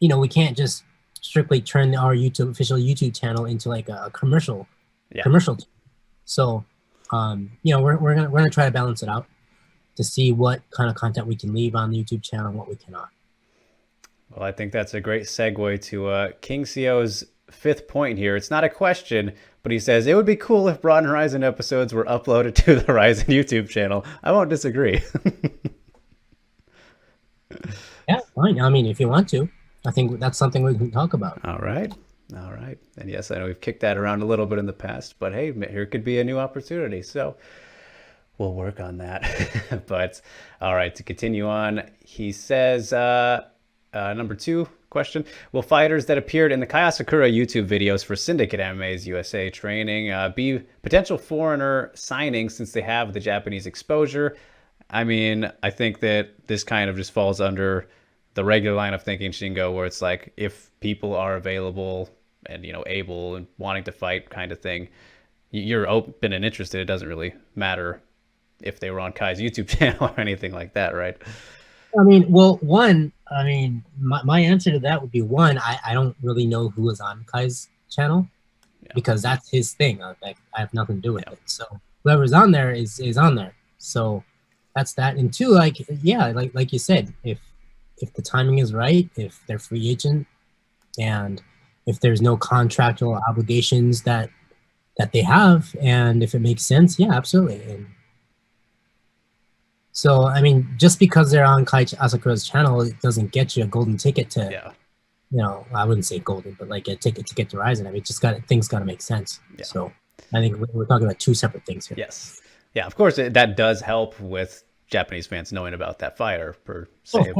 we can't just strictly turn our official YouTube channel into like a commercial. So, we're gonna try to balance it out to see what kind of content we can leave on the YouTube channel and what we cannot. Well, I think that's a great segue to King CO's fifth point here. It's not a question, but he says it would be cool if Broadened Horizon episodes were uploaded to the Horizon YouTube channel. I won't disagree. Yeah, fine. I mean, if you want to, I think that's something we can talk about. All right. And yes, I know we've kicked that around a little bit in the past, but hey, here could be a new opportunity. So we'll work on that. But all right, to continue on, he says, number 2 question, will fighters that appeared in the Kai Asakura YouTube videos for Syndicate MMA's USA training be potential foreigner signings since they have the Japanese exposure? I mean, I think that this kind of just falls under the regular line of thinking, Shingo, where it's like if people are available and able and wanting to fight kind of thing, you're open and interested. It doesn't really matter if they were on Kai's YouTube channel or anything like that, right? I mean, well, my answer to that would be I don't really know who is on Kai's channel because that's his thing. I have nothing to do with it. So whoever's on there is on there. So that's that. And 2, like you said, if the timing is right, if they're free agent, and if there's no contractual obligations that they have, and if it makes sense, yeah, absolutely. And so, I mean, just because they're on Kai Asakura's channel, it doesn't get you a golden ticket to, I wouldn't say golden, but like a ticket to get to Horizon. I mean, things got to make sense. Yeah. So I think we're talking about 2 separate things here. Yes. Yeah, of course, that does help with Japanese fans knowing about that fighter per se.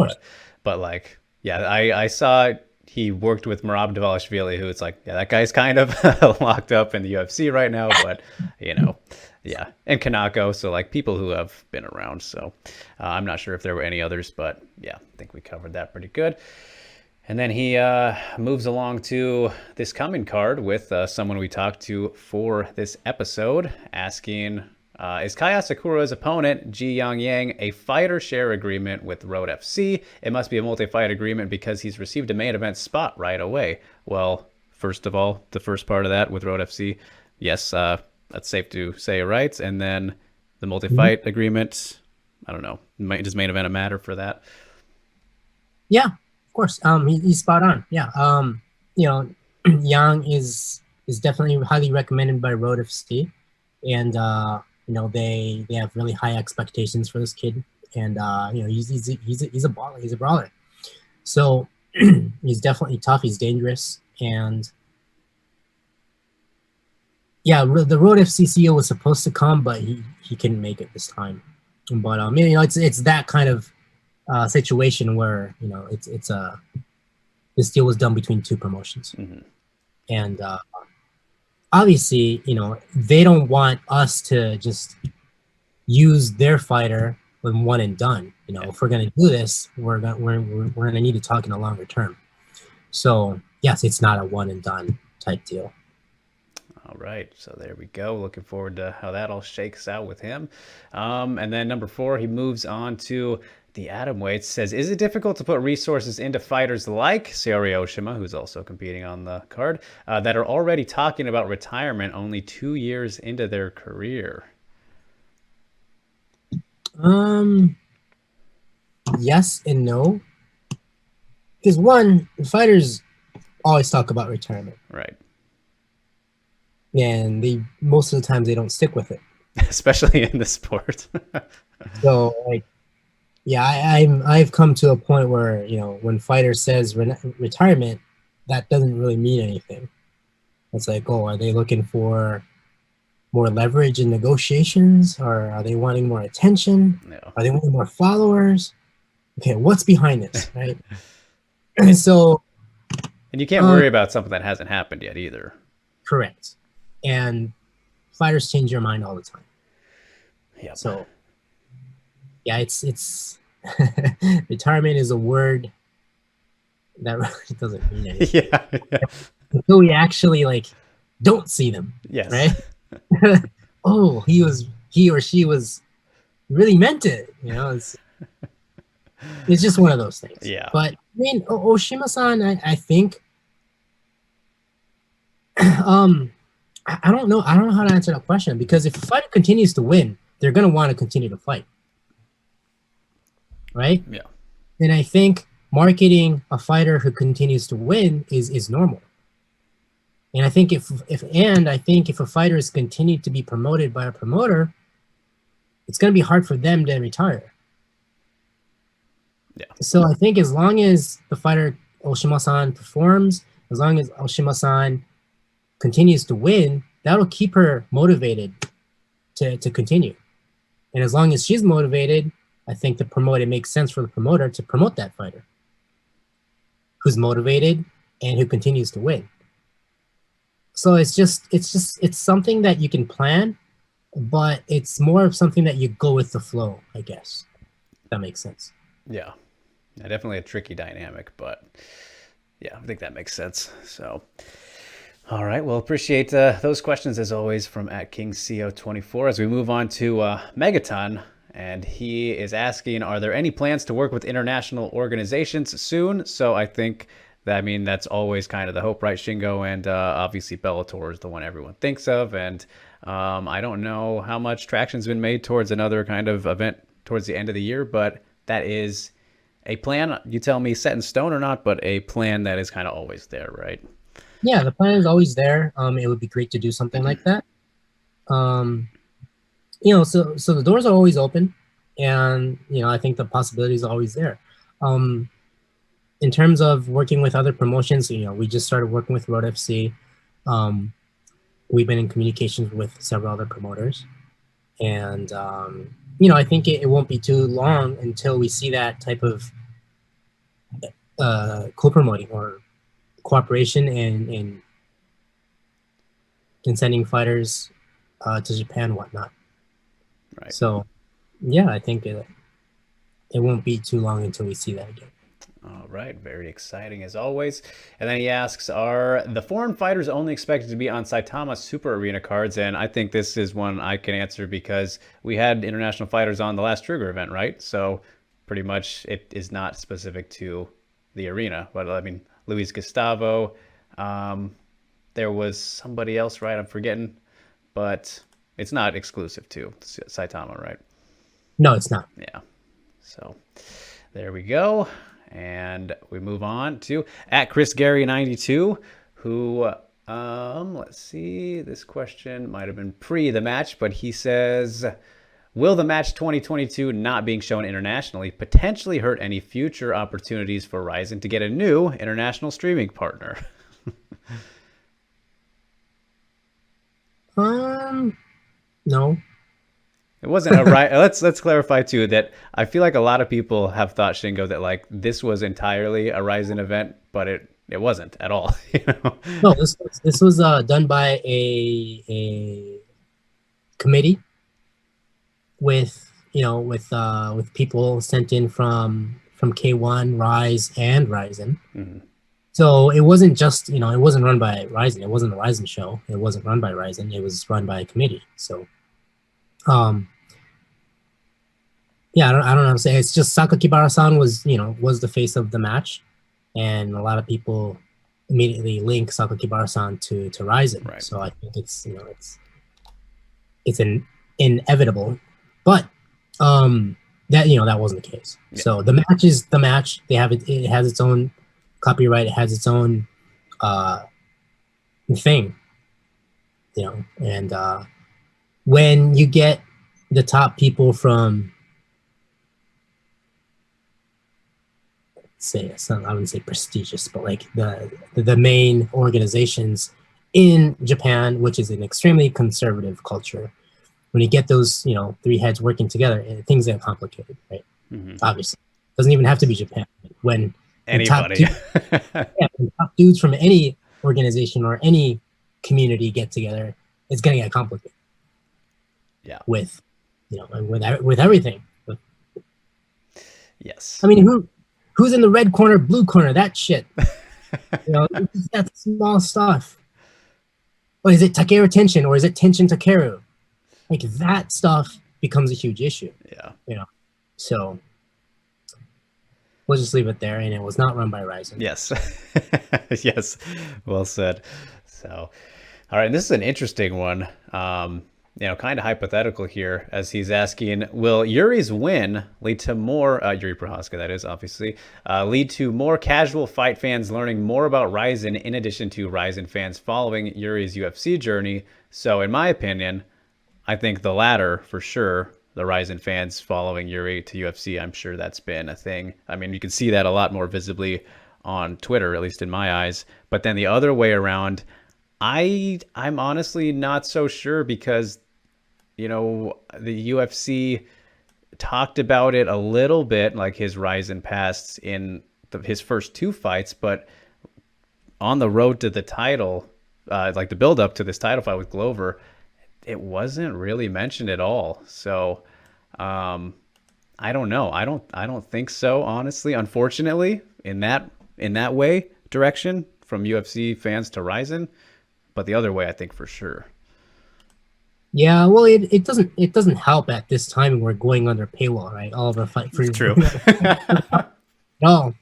But like, yeah, I saw he worked with Merab Dvalishvili, who it's like, yeah, that guy's kind of locked up in the UFC right now, but yeah, and Kanako, so like people who have been around. So I'm not sure if there were any others, but yeah, I think we covered that pretty good. And then he moves along to this coming card with someone we talked to for this episode, asking, is Kai Asakura's opponent, Ji Yang Yang, a fighter share agreement with Road FC? It must be a multi-fight agreement because he's received a main event spot right away. Well, first of all, the first part of that with Road FC, yes, that's safe to say, right? And then the multi-fight agreement, I don't know, does main event matter for that? Yeah, of course. He's spot on. Yeah. Yang is definitely highly recommended by Road FC, and they have really high expectations for this kid, and he's a baller. He's a brawler. So he's definitely tough. He's dangerous. And yeah, the Road FC CEO was supposed to come, but he couldn't make it this time. But you know, it's that kind of situation where, you know, this deal was done between two promotions. Mm-hmm. And obviously, you know, they don't want us to just use their fighter with one and done. You know, if we're gonna do this, we're gonna need to talk in a longer term. So yes, it's not a one and done type deal. All right, so there we go. Looking forward to how that all shakes out with him. And then number 4, he moves on to the atomweights. Says, is it difficult to put resources into fighters like Saori Oshima, who's also competing on the card, that are already talking about retirement only 2 years into their career? Yes and no. Because one, fighters always talk about retirement. Right. And most of the times they don't stick with it. Especially in the sport. So, like, yeah, I've come to a point where, you know, when fighter says retirement, that doesn't really mean anything. It's like, oh, are they looking for more leverage in negotiations, or are they wanting more attention? No. Are they wanting more followers? Okay, what's behind this, right? And so, and you can't worry about something that hasn't happened yet either. Correct. And fighters change their mind all the time. Yeah. So yeah, it's retirement is a word that really doesn't mean anything. Yeah. Until we actually like don't see them. Yes. Right? Oh, he or she was really meant it. You know, it's just one of those things. Yeah. But I mean, Oshima-san, I think I don't know how to answer that question, because if a fighter continues to win, they're going to want to continue to fight. Right? Yeah. And I think marketing a fighter who continues to win is normal. And I think if a fighter is continued to be promoted by a promoter, it's going to be hard for them to retire. Yeah. So I think as long as the fighter Oshima-san performs, as long as Oshima-san continues to win, that'll keep her motivated to continue. And as long as she's motivated, I think it makes sense for the promoter to promote that fighter who's motivated and who continues to win. So it's something that you can plan, but it's more of something that you go with the flow, I guess. If that makes sense. Yeah. Definitely a tricky dynamic, but yeah, I think that makes sense. So, all right. Well, appreciate those questions as always from @KingCO24 as we move on to Megaton. And he is asking, are there any plans to work with international organizations soon? So I think that's always kind of the hope, right, Shingo? And obviously Bellator is the one everyone thinks of. And I don't know how much traction's been made towards another kind of event towards the end of the year, but that is a plan. You tell me set in stone or not, but a plan that is kind of always there, right? Yeah, the plan is always there. It would be great to do something like that. You know, so the doors are always open, and you know, I think the possibility is always there. In terms of working with other promotions, you know, we just started working with Road FC. We've been in communications with several other promoters, and you know, I think it won't be too long until we see that type of co-promoting or cooperation and sending fighters to Japan and whatnot. Right. So, yeah, I think it won't be too long until we see that again. All right. Very exciting as always. And then he asks, are the foreign fighters only expected to be on Saitama Super Arena cards? And I think this is one I can answer because we had international fighters on the last Trigger event, right? So pretty much it is not specific to the arena. But I mean, Luis Gustavo, there was somebody else, right? I'm forgetting, but it's not exclusive to Saitama, right? No, it's not. Yeah. So there we go. And we move on to @ChrisGary92, who, let's see, this question might have been pre the match, but he says, will the match 2022 not being shown internationally potentially hurt any future opportunities for RIZIN to get a new international streaming partner? No. It wasn't a right. Let's clarify too that I feel like a lot of people have thought, Shingo, that like this was entirely a RIZIN event, but it wasn't at all. You know? No, this was done by a committee with with people sent in from K1, Rise, and RIZIN. Mm-hmm. So it wasn't just it wasn't run by RIZIN. It wasn't a RIZIN show. It wasn't run by RIZIN. It was run by a committee. So, yeah, I don't know how to say. It's just Sakakibara-san was was the face of the match, and a lot of people immediately link Sakakibara-san to RIZIN. Right. So I think it's inevitable, but that wasn't the case. Yeah. So the match is the match. They have it. It has its own copyright. It has its own thing. And when you get the top people from, I wouldn't say prestigious, but like the main organizations in Japan, which is an extremely conservative culture, when you get those three heads working together, things get complicated, right? Mm-hmm. Obviously, it doesn't even have to be Japan. When anybody, when top dudes from any organization or any community get together, it's gonna get complicated. Yeah, with with everything. Yes, I mean, who's in the red corner, blue corner? That shit. That small stuff. Or is it Takeru Tenshin or is it Tenshin Takeru? Like that stuff becomes a huge issue. Yeah. So we'll just leave it there. And it was not run by RIZIN. Yes. Yes. Well said. So, all right. And this is an interesting one. Kind of hypothetical here, as he's asking, will Yuri's win lead to more, Yuri Prohaska, that is, obviously, lead to more casual fight fans learning more about RIZIN in addition to RIZIN fans following Yuri's UFC journey? So, in my opinion, I think the latter, for sure. The RIZIN fans following Yuri to UFC, I'm sure that's been a thing. I mean, you can see that a lot more visibly on Twitter, at least in my eyes. But then the other way around, I'm honestly not so sure because, the UFC talked about it a little bit, like his RIZIN past in his first two fights, but on the road to the title, like the build up to this title fight with Glover, it wasn't really mentioned at all. So I don't know. I don't think so, honestly, unfortunately, in that way direction from UFC fans to RIZIN, but the other way I think for sure. Yeah, well, it doesn't help at this time we're going under paywall, right? All of our fight for true. No.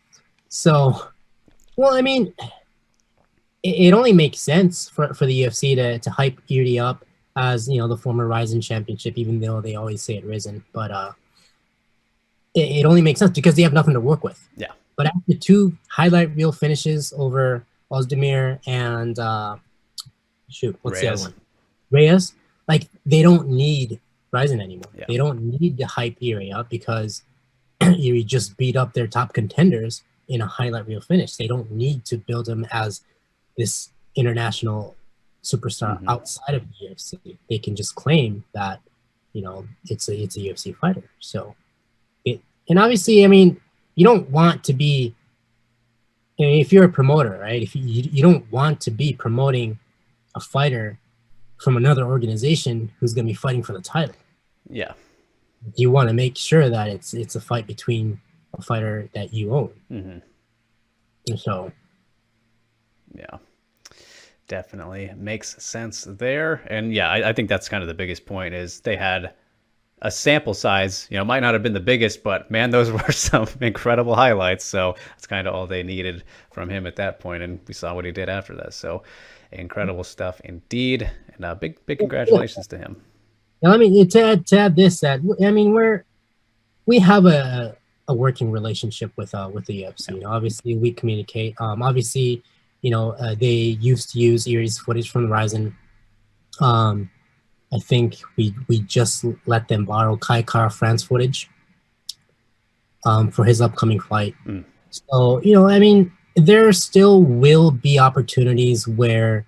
So, well, I mean, it only makes sense for the UFC to hype Yuri up as the former RIZIN championship, even though they always say it RIZIN, but it only makes sense because they have nothing to work with. Yeah. But after two highlight reel finishes over Ozdemir and what's the other one? Reyes. Like they don't need RIZIN anymore. Yeah. They don't need to hype Yuri up because Yuri just beat up their top contenders in a highlight reel finish. They don't need to build him as this international superstar outside of the UFC. They can just claim that it's a UFC fighter. So and obviously, I mean, you don't want to be if you're a promoter, right? If you don't want to be promoting a fighter from another organization who's going to be fighting for the title. Yeah. You want to make sure that it's a fight between a fighter that you own. Mm-hmm. So. Yeah. Definitely makes sense there. And yeah, I think that's kind of the biggest point is they had a sample size, might not have been the biggest, but man, those were some incredible highlights. So that's kind of all they needed from him at that point. And we saw what he did after that. So incredible stuff indeed. And big congratulations to him. Now, I mean, to add this, that I mean, we have a working relationship with the UFC. Obviously, we communicate. Obviously, they used to use Yuri's footage from the RIZIN. I think we just let them borrow Kai Kara France footage for his upcoming fight. So I mean, there still will be opportunities where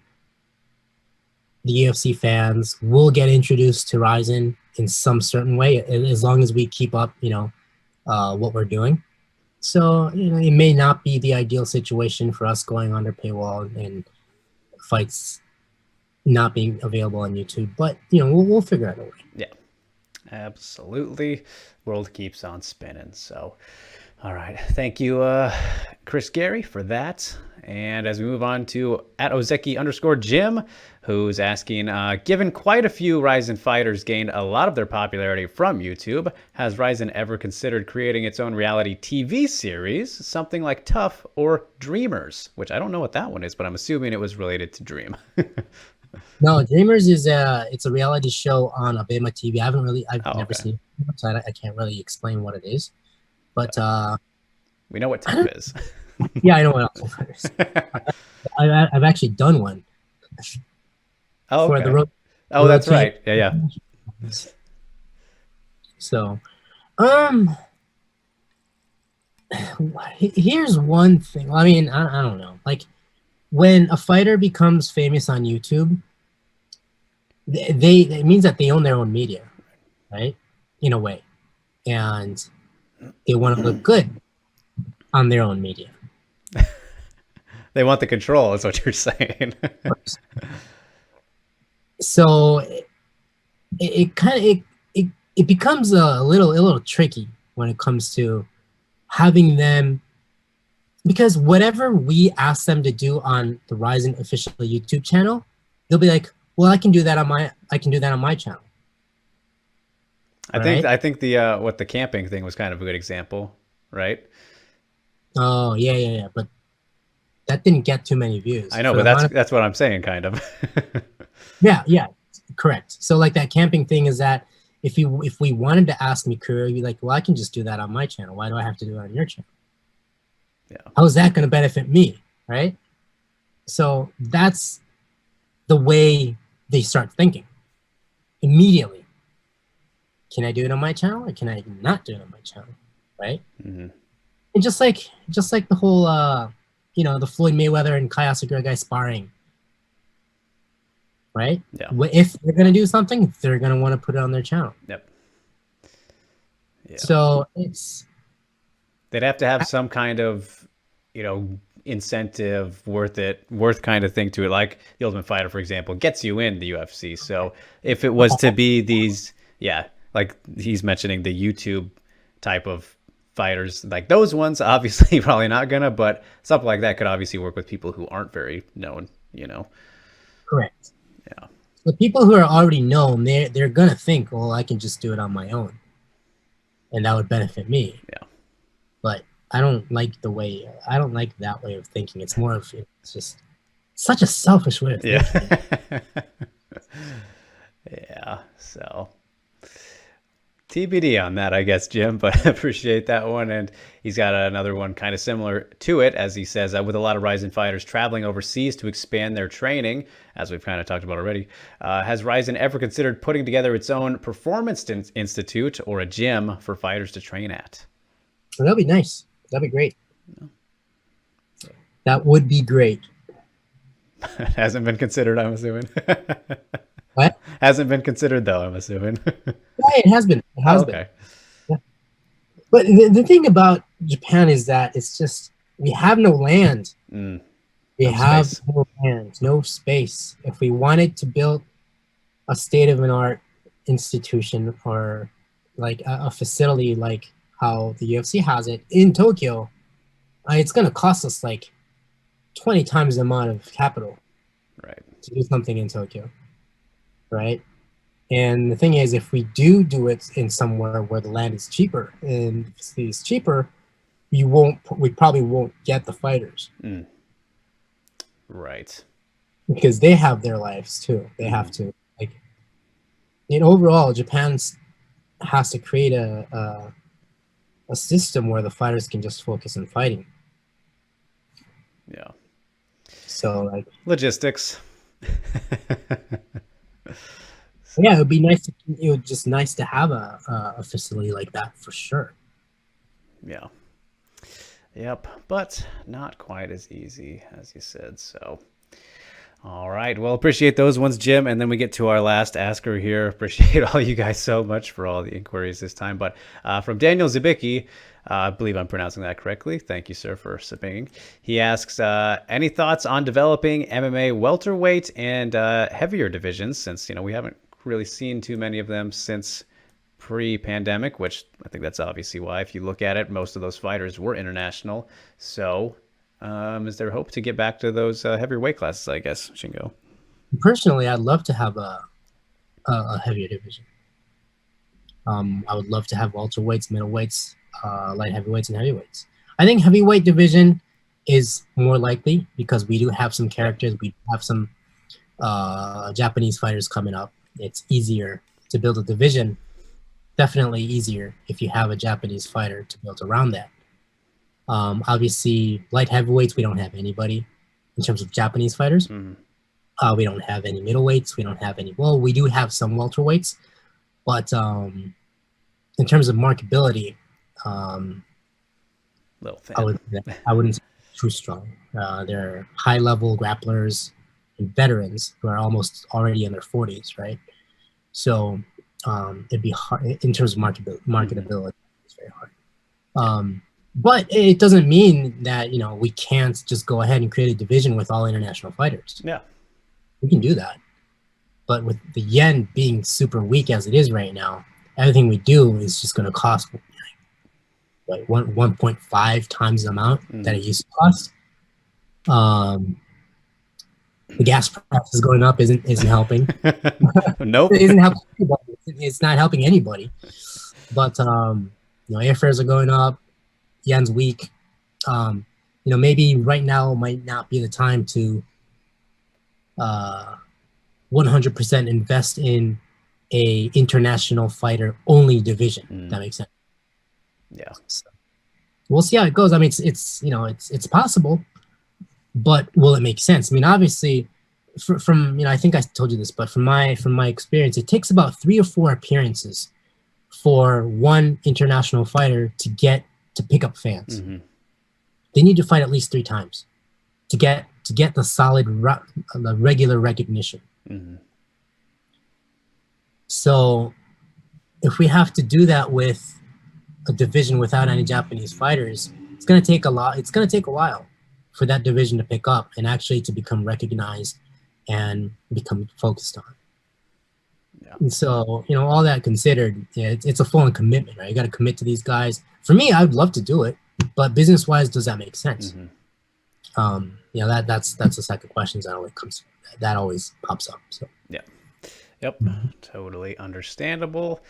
the UFC fans will get introduced to RIZIN in some certain way, as long as we keep up, what we're doing. So, it may not be the ideal situation for us going under paywall and fights not being available on YouTube, but, we'll figure out a way. Yeah, absolutely. World keeps on spinning. So, all right. Thank you, Chris Gary, for that. And as we move on to @Ozeki_Jim, who's asking, given quite a few RIZIN fighters gained a lot of their popularity from YouTube, has RIZIN ever considered creating its own reality TV series, something like Tough or Dreamers? Which I don't know what that one is, but I'm assuming it was related to Dream. No, Dreamers it's a reality show on Abema TV. I've never seen it, so I can't really explain what it is. But we know what Tough is. Yeah, I know what Tough is. I've actually done one. Oh, okay. For the road. That's right. Yeah. So, here's one thing. I mean, I don't know. Like, when a fighter becomes famous on YouTube, it means that they own their own media, right? In a way, and they want to look good on their own media. They want the control, is what you're saying. So it becomes a little tricky when it comes to having them, because whatever we ask them to do on the RIZIN official YouTube channel, they'll be like, well, I can do that on my channel. I think the what the camping thing was kind of a good example, right? Oh yeah, but that didn't get too many views. I know, but that's what I'm saying, kind of. yeah, correct. So like that camping thing is that if we wanted to ask Mikuru, you'd be like, well, I can just do that on my channel. Why do I have to do it on your channel? Yeah. How is that going to benefit me, right? So that's the way they start thinking immediately. Can I do it on my channel, or can I not do it on my channel, right? Mm-hmm. And just like the whole, the Floyd Mayweather and Kai Asagura guy sparring, right? Yeah. If they're gonna do something, they're gonna want to put it on their channel. Yep. Yeah. So they'd have to have some kind of, incentive, worth kind of thing to it. Like the Ultimate Fighter, for example, gets you in the UFC. So if it was to be these, like he's mentioning the YouTube type of fighters, like those ones, obviously probably not gonna, but something like that could obviously work with people who aren't very known, Correct. Yeah. The people who are already known, they're gonna think, well, I can just do it on my own, and that would benefit me. Yeah. But I don't like that way of thinking. It's more of, it's just such a selfish way of thinking. Yeah. Yeah. So TBD on that, I guess, Jim, but I appreciate that one. And he's got another one kind of similar to it, as he says, with a lot of RIZIN fighters traveling overseas to expand their training, as we've kind of talked about already. Has RIZIN ever considered putting together its own performance institute or a gym for fighters to train at? Well, that'd be nice. That'd be great. Yeah. That would be great. It hasn't been considered, I'm assuming. What? Hasn't been considered, though, I'm assuming. Yeah, it has been. It has been. Yeah. But the thing about Japan is that it's just, we have no land. We have no land, no space. If we wanted to build a state-of-the-art institution or like a facility like how the UFC has it in Tokyo, it's going to cost us like 20 times the amount of capital, right, to do something in Tokyo, right? And the thing is, if we do it in somewhere where the land is cheaper and the facility is cheaper, we probably won't get the fighters. Right. Because they have their lives too. They have to, like, in overall, Japan has to create a system where the fighters can just focus on fighting. Yeah. So like logistics. Yeah, it would be nice. It would just nice to have a facility like that for sure. Yeah. Yep, but not quite as easy as you said. So, all right. Well, appreciate those ones, Jim. And then we get to our last asker here. Appreciate all you guys so much for all the inquiries this time. But from Daniel Zibicki, I believe I'm pronouncing that correctly. Thank you, sir, for submitting. He asks, any thoughts on developing MMA welterweight and heavier divisions, since we haven't really seen too many of them since pre-pandemic, which I think that's obviously why. If you look at it, most of those fighters were international. So is there hope to get back to those heavier weight classes, I guess, Shingo? Personally, I'd love to have a heavier division. I would love to have welterweights, middleweights, light heavyweights, and heavyweights. I think heavyweight division is more likely because we do have some characters. We have some Japanese fighters coming up. It's easier to build a division. Definitely easier if you have a Japanese fighter to build around that. Obviously, light heavyweights, we don't have anybody in terms of Japanese fighters. Mm-hmm. We don't have any middleweights. We don't have any. Well, we do have some welterweights, but in terms of marketability, little thin. I wouldn't say too strong. They're high-level grapplers and veterans who are almost already in their 40s, right? So it'd be hard in terms of marketability. It's very hard. But it doesn't mean that we can't just go ahead and create a division with all international fighters. Yeah, we can do that. But with the yen being super weak as it is right now, everything we do is just going to cost like 1.5 times the amount that it used to cost. The gas price is going up, isn't helping. Nope. It isn't helping anybody. It's not helping anybody. But airfares are going up. Yen's weak. Maybe right now might not be the time to 100% invest in a international fighter only division. That makes sense. Yeah. So we'll see how it goes. I mean, it's possible, but will it make sense? I mean, obviously, from I think I told you this, but from my experience, it takes about 3 or 4 appearances for one international fighter to pick up fans. Mm-hmm. They need to fight at least 3 times to get the solid, the regular recognition. Mm-hmm. So if we have to do that with a division without any Japanese fighters, it's going to take a lot. It's going to take a while for that division to pick up and actually to become recognized and become focused on. Yeah. And so, all that considered, it's a full-on commitment, right? You got to commit to these guys. For me, I would love to do it, but business-wise, does that make sense? Mm-hmm. That's the second question that always pops up. So yeah, yep, totally understandable.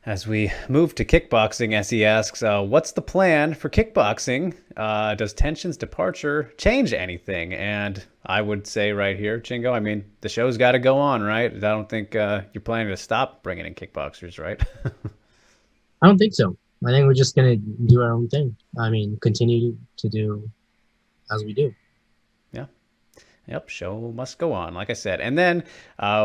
As we move to kickboxing, as he asks, what's the plan for kickboxing? Does Tenshin's departure change anything? And I would say right here, Chingo, I mean, the show's got to go on, right? I don't think you're planning to stop bringing in kickboxers, right? I don't think so. I think we're just going to do our own thing. I mean, continue to do as we do. Yeah. Yep, show must go on, like I said. And then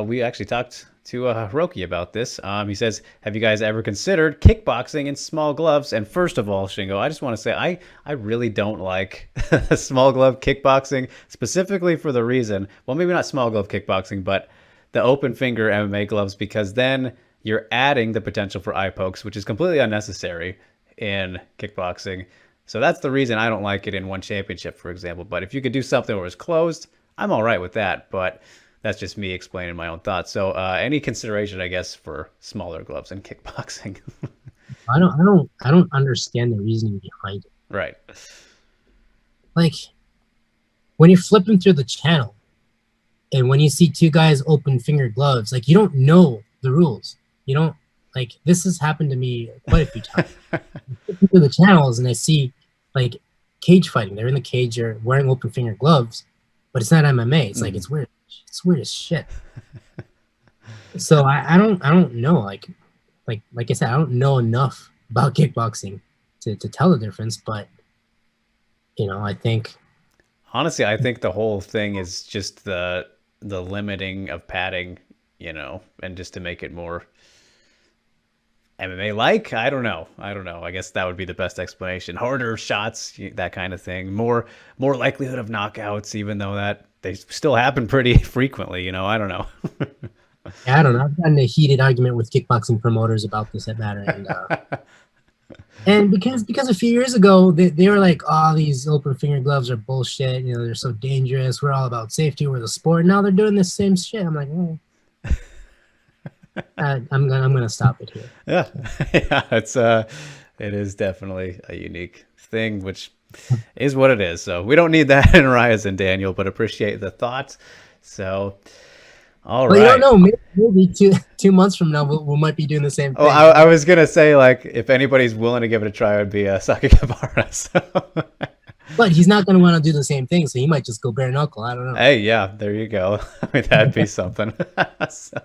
we actually talked to Hiroaki about this. He says, have you guys ever considered kickboxing in small gloves? And first of all, Shingo, I just want to say I really don't like small glove kickboxing, specifically for the reason, well, maybe not small glove kickboxing, but the open finger MMA gloves, because then you're adding the potential for eye pokes, which is completely unnecessary in kickboxing. So that's the reason I don't like it in one championship, for example. But if you could do something where it's closed, I'm all right with that. But that's just me explaining my own thoughts. So any consideration, I guess, for smaller gloves in kickboxing? I don't understand the reasoning behind it. Right. Like when you're flipping through the channel and when you see 2 guys open finger gloves, like you don't know the rules. You don't like this has happened to me quite a few times. I flip through the channels and I see like cage fighting. They're in the cage, they're wearing open finger gloves, but it's not MMA. It's like it's weird. It's weird as shit. So I don't know. Like I said, I don't know enough about kickboxing to tell the difference. But I think honestly, I think the whole thing is just the limiting of padding, and just to make it more. MMA like? I don't know. I guess that would be the best explanation. Harder shots, that kind of thing. More likelihood of knockouts, even though that they still happen pretty frequently. I don't know. Yeah, I don't know. I've gotten a heated argument with kickboxing promoters about this at Matter, and because a few years ago they were like, oh, these open finger gloves are bullshit. They're so dangerous. We're all about safety. We're the sport. Now they're doing the same shit. I'm like, oh. I'm gonna stop it here. Yeah, it is definitely a unique thing, which is what it is. So we don't need that in RIZIN, Daniel, but appreciate the thoughts. So, all right. You don't know. Maybe 2 months from now we might be doing the same thing. Oh, I was gonna say, like, if anybody's willing to give it a try, it would be Sakakibara. So. But he's not gonna want to do the same thing, so he might just go bare knuckle. I don't know. Hey, yeah, there you go. I mean, that'd be something. So.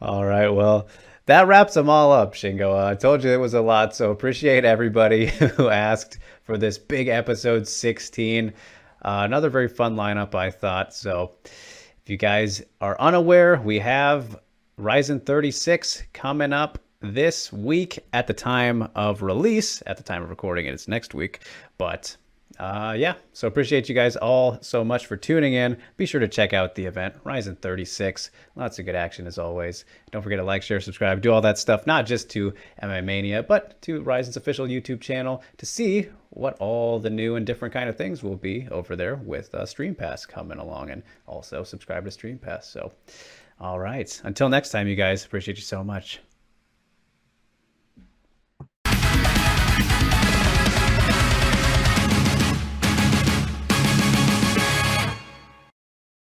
All right, well, that wraps them all up, Shingo. I told you it was a lot, so appreciate everybody who asked for this big episode 16. Another very fun lineup, I thought. So if you guys are unaware, we have RIZIN 36 coming up this week at the time of release. At the time of recording it, it's next week. But yeah, so appreciate you guys all so much for tuning in. Be sure to check out the event, RIZIN 36. Lots of good action as always. Don't forget to like, share, subscribe, do all that stuff, not just to MMA Mania, but to RIZIN's official YouTube channel to see what all the new and different kind of things will be over there with Stream Pass coming along, and also subscribe to Stream Pass. So, all right. Until next time, you guys, appreciate you so much.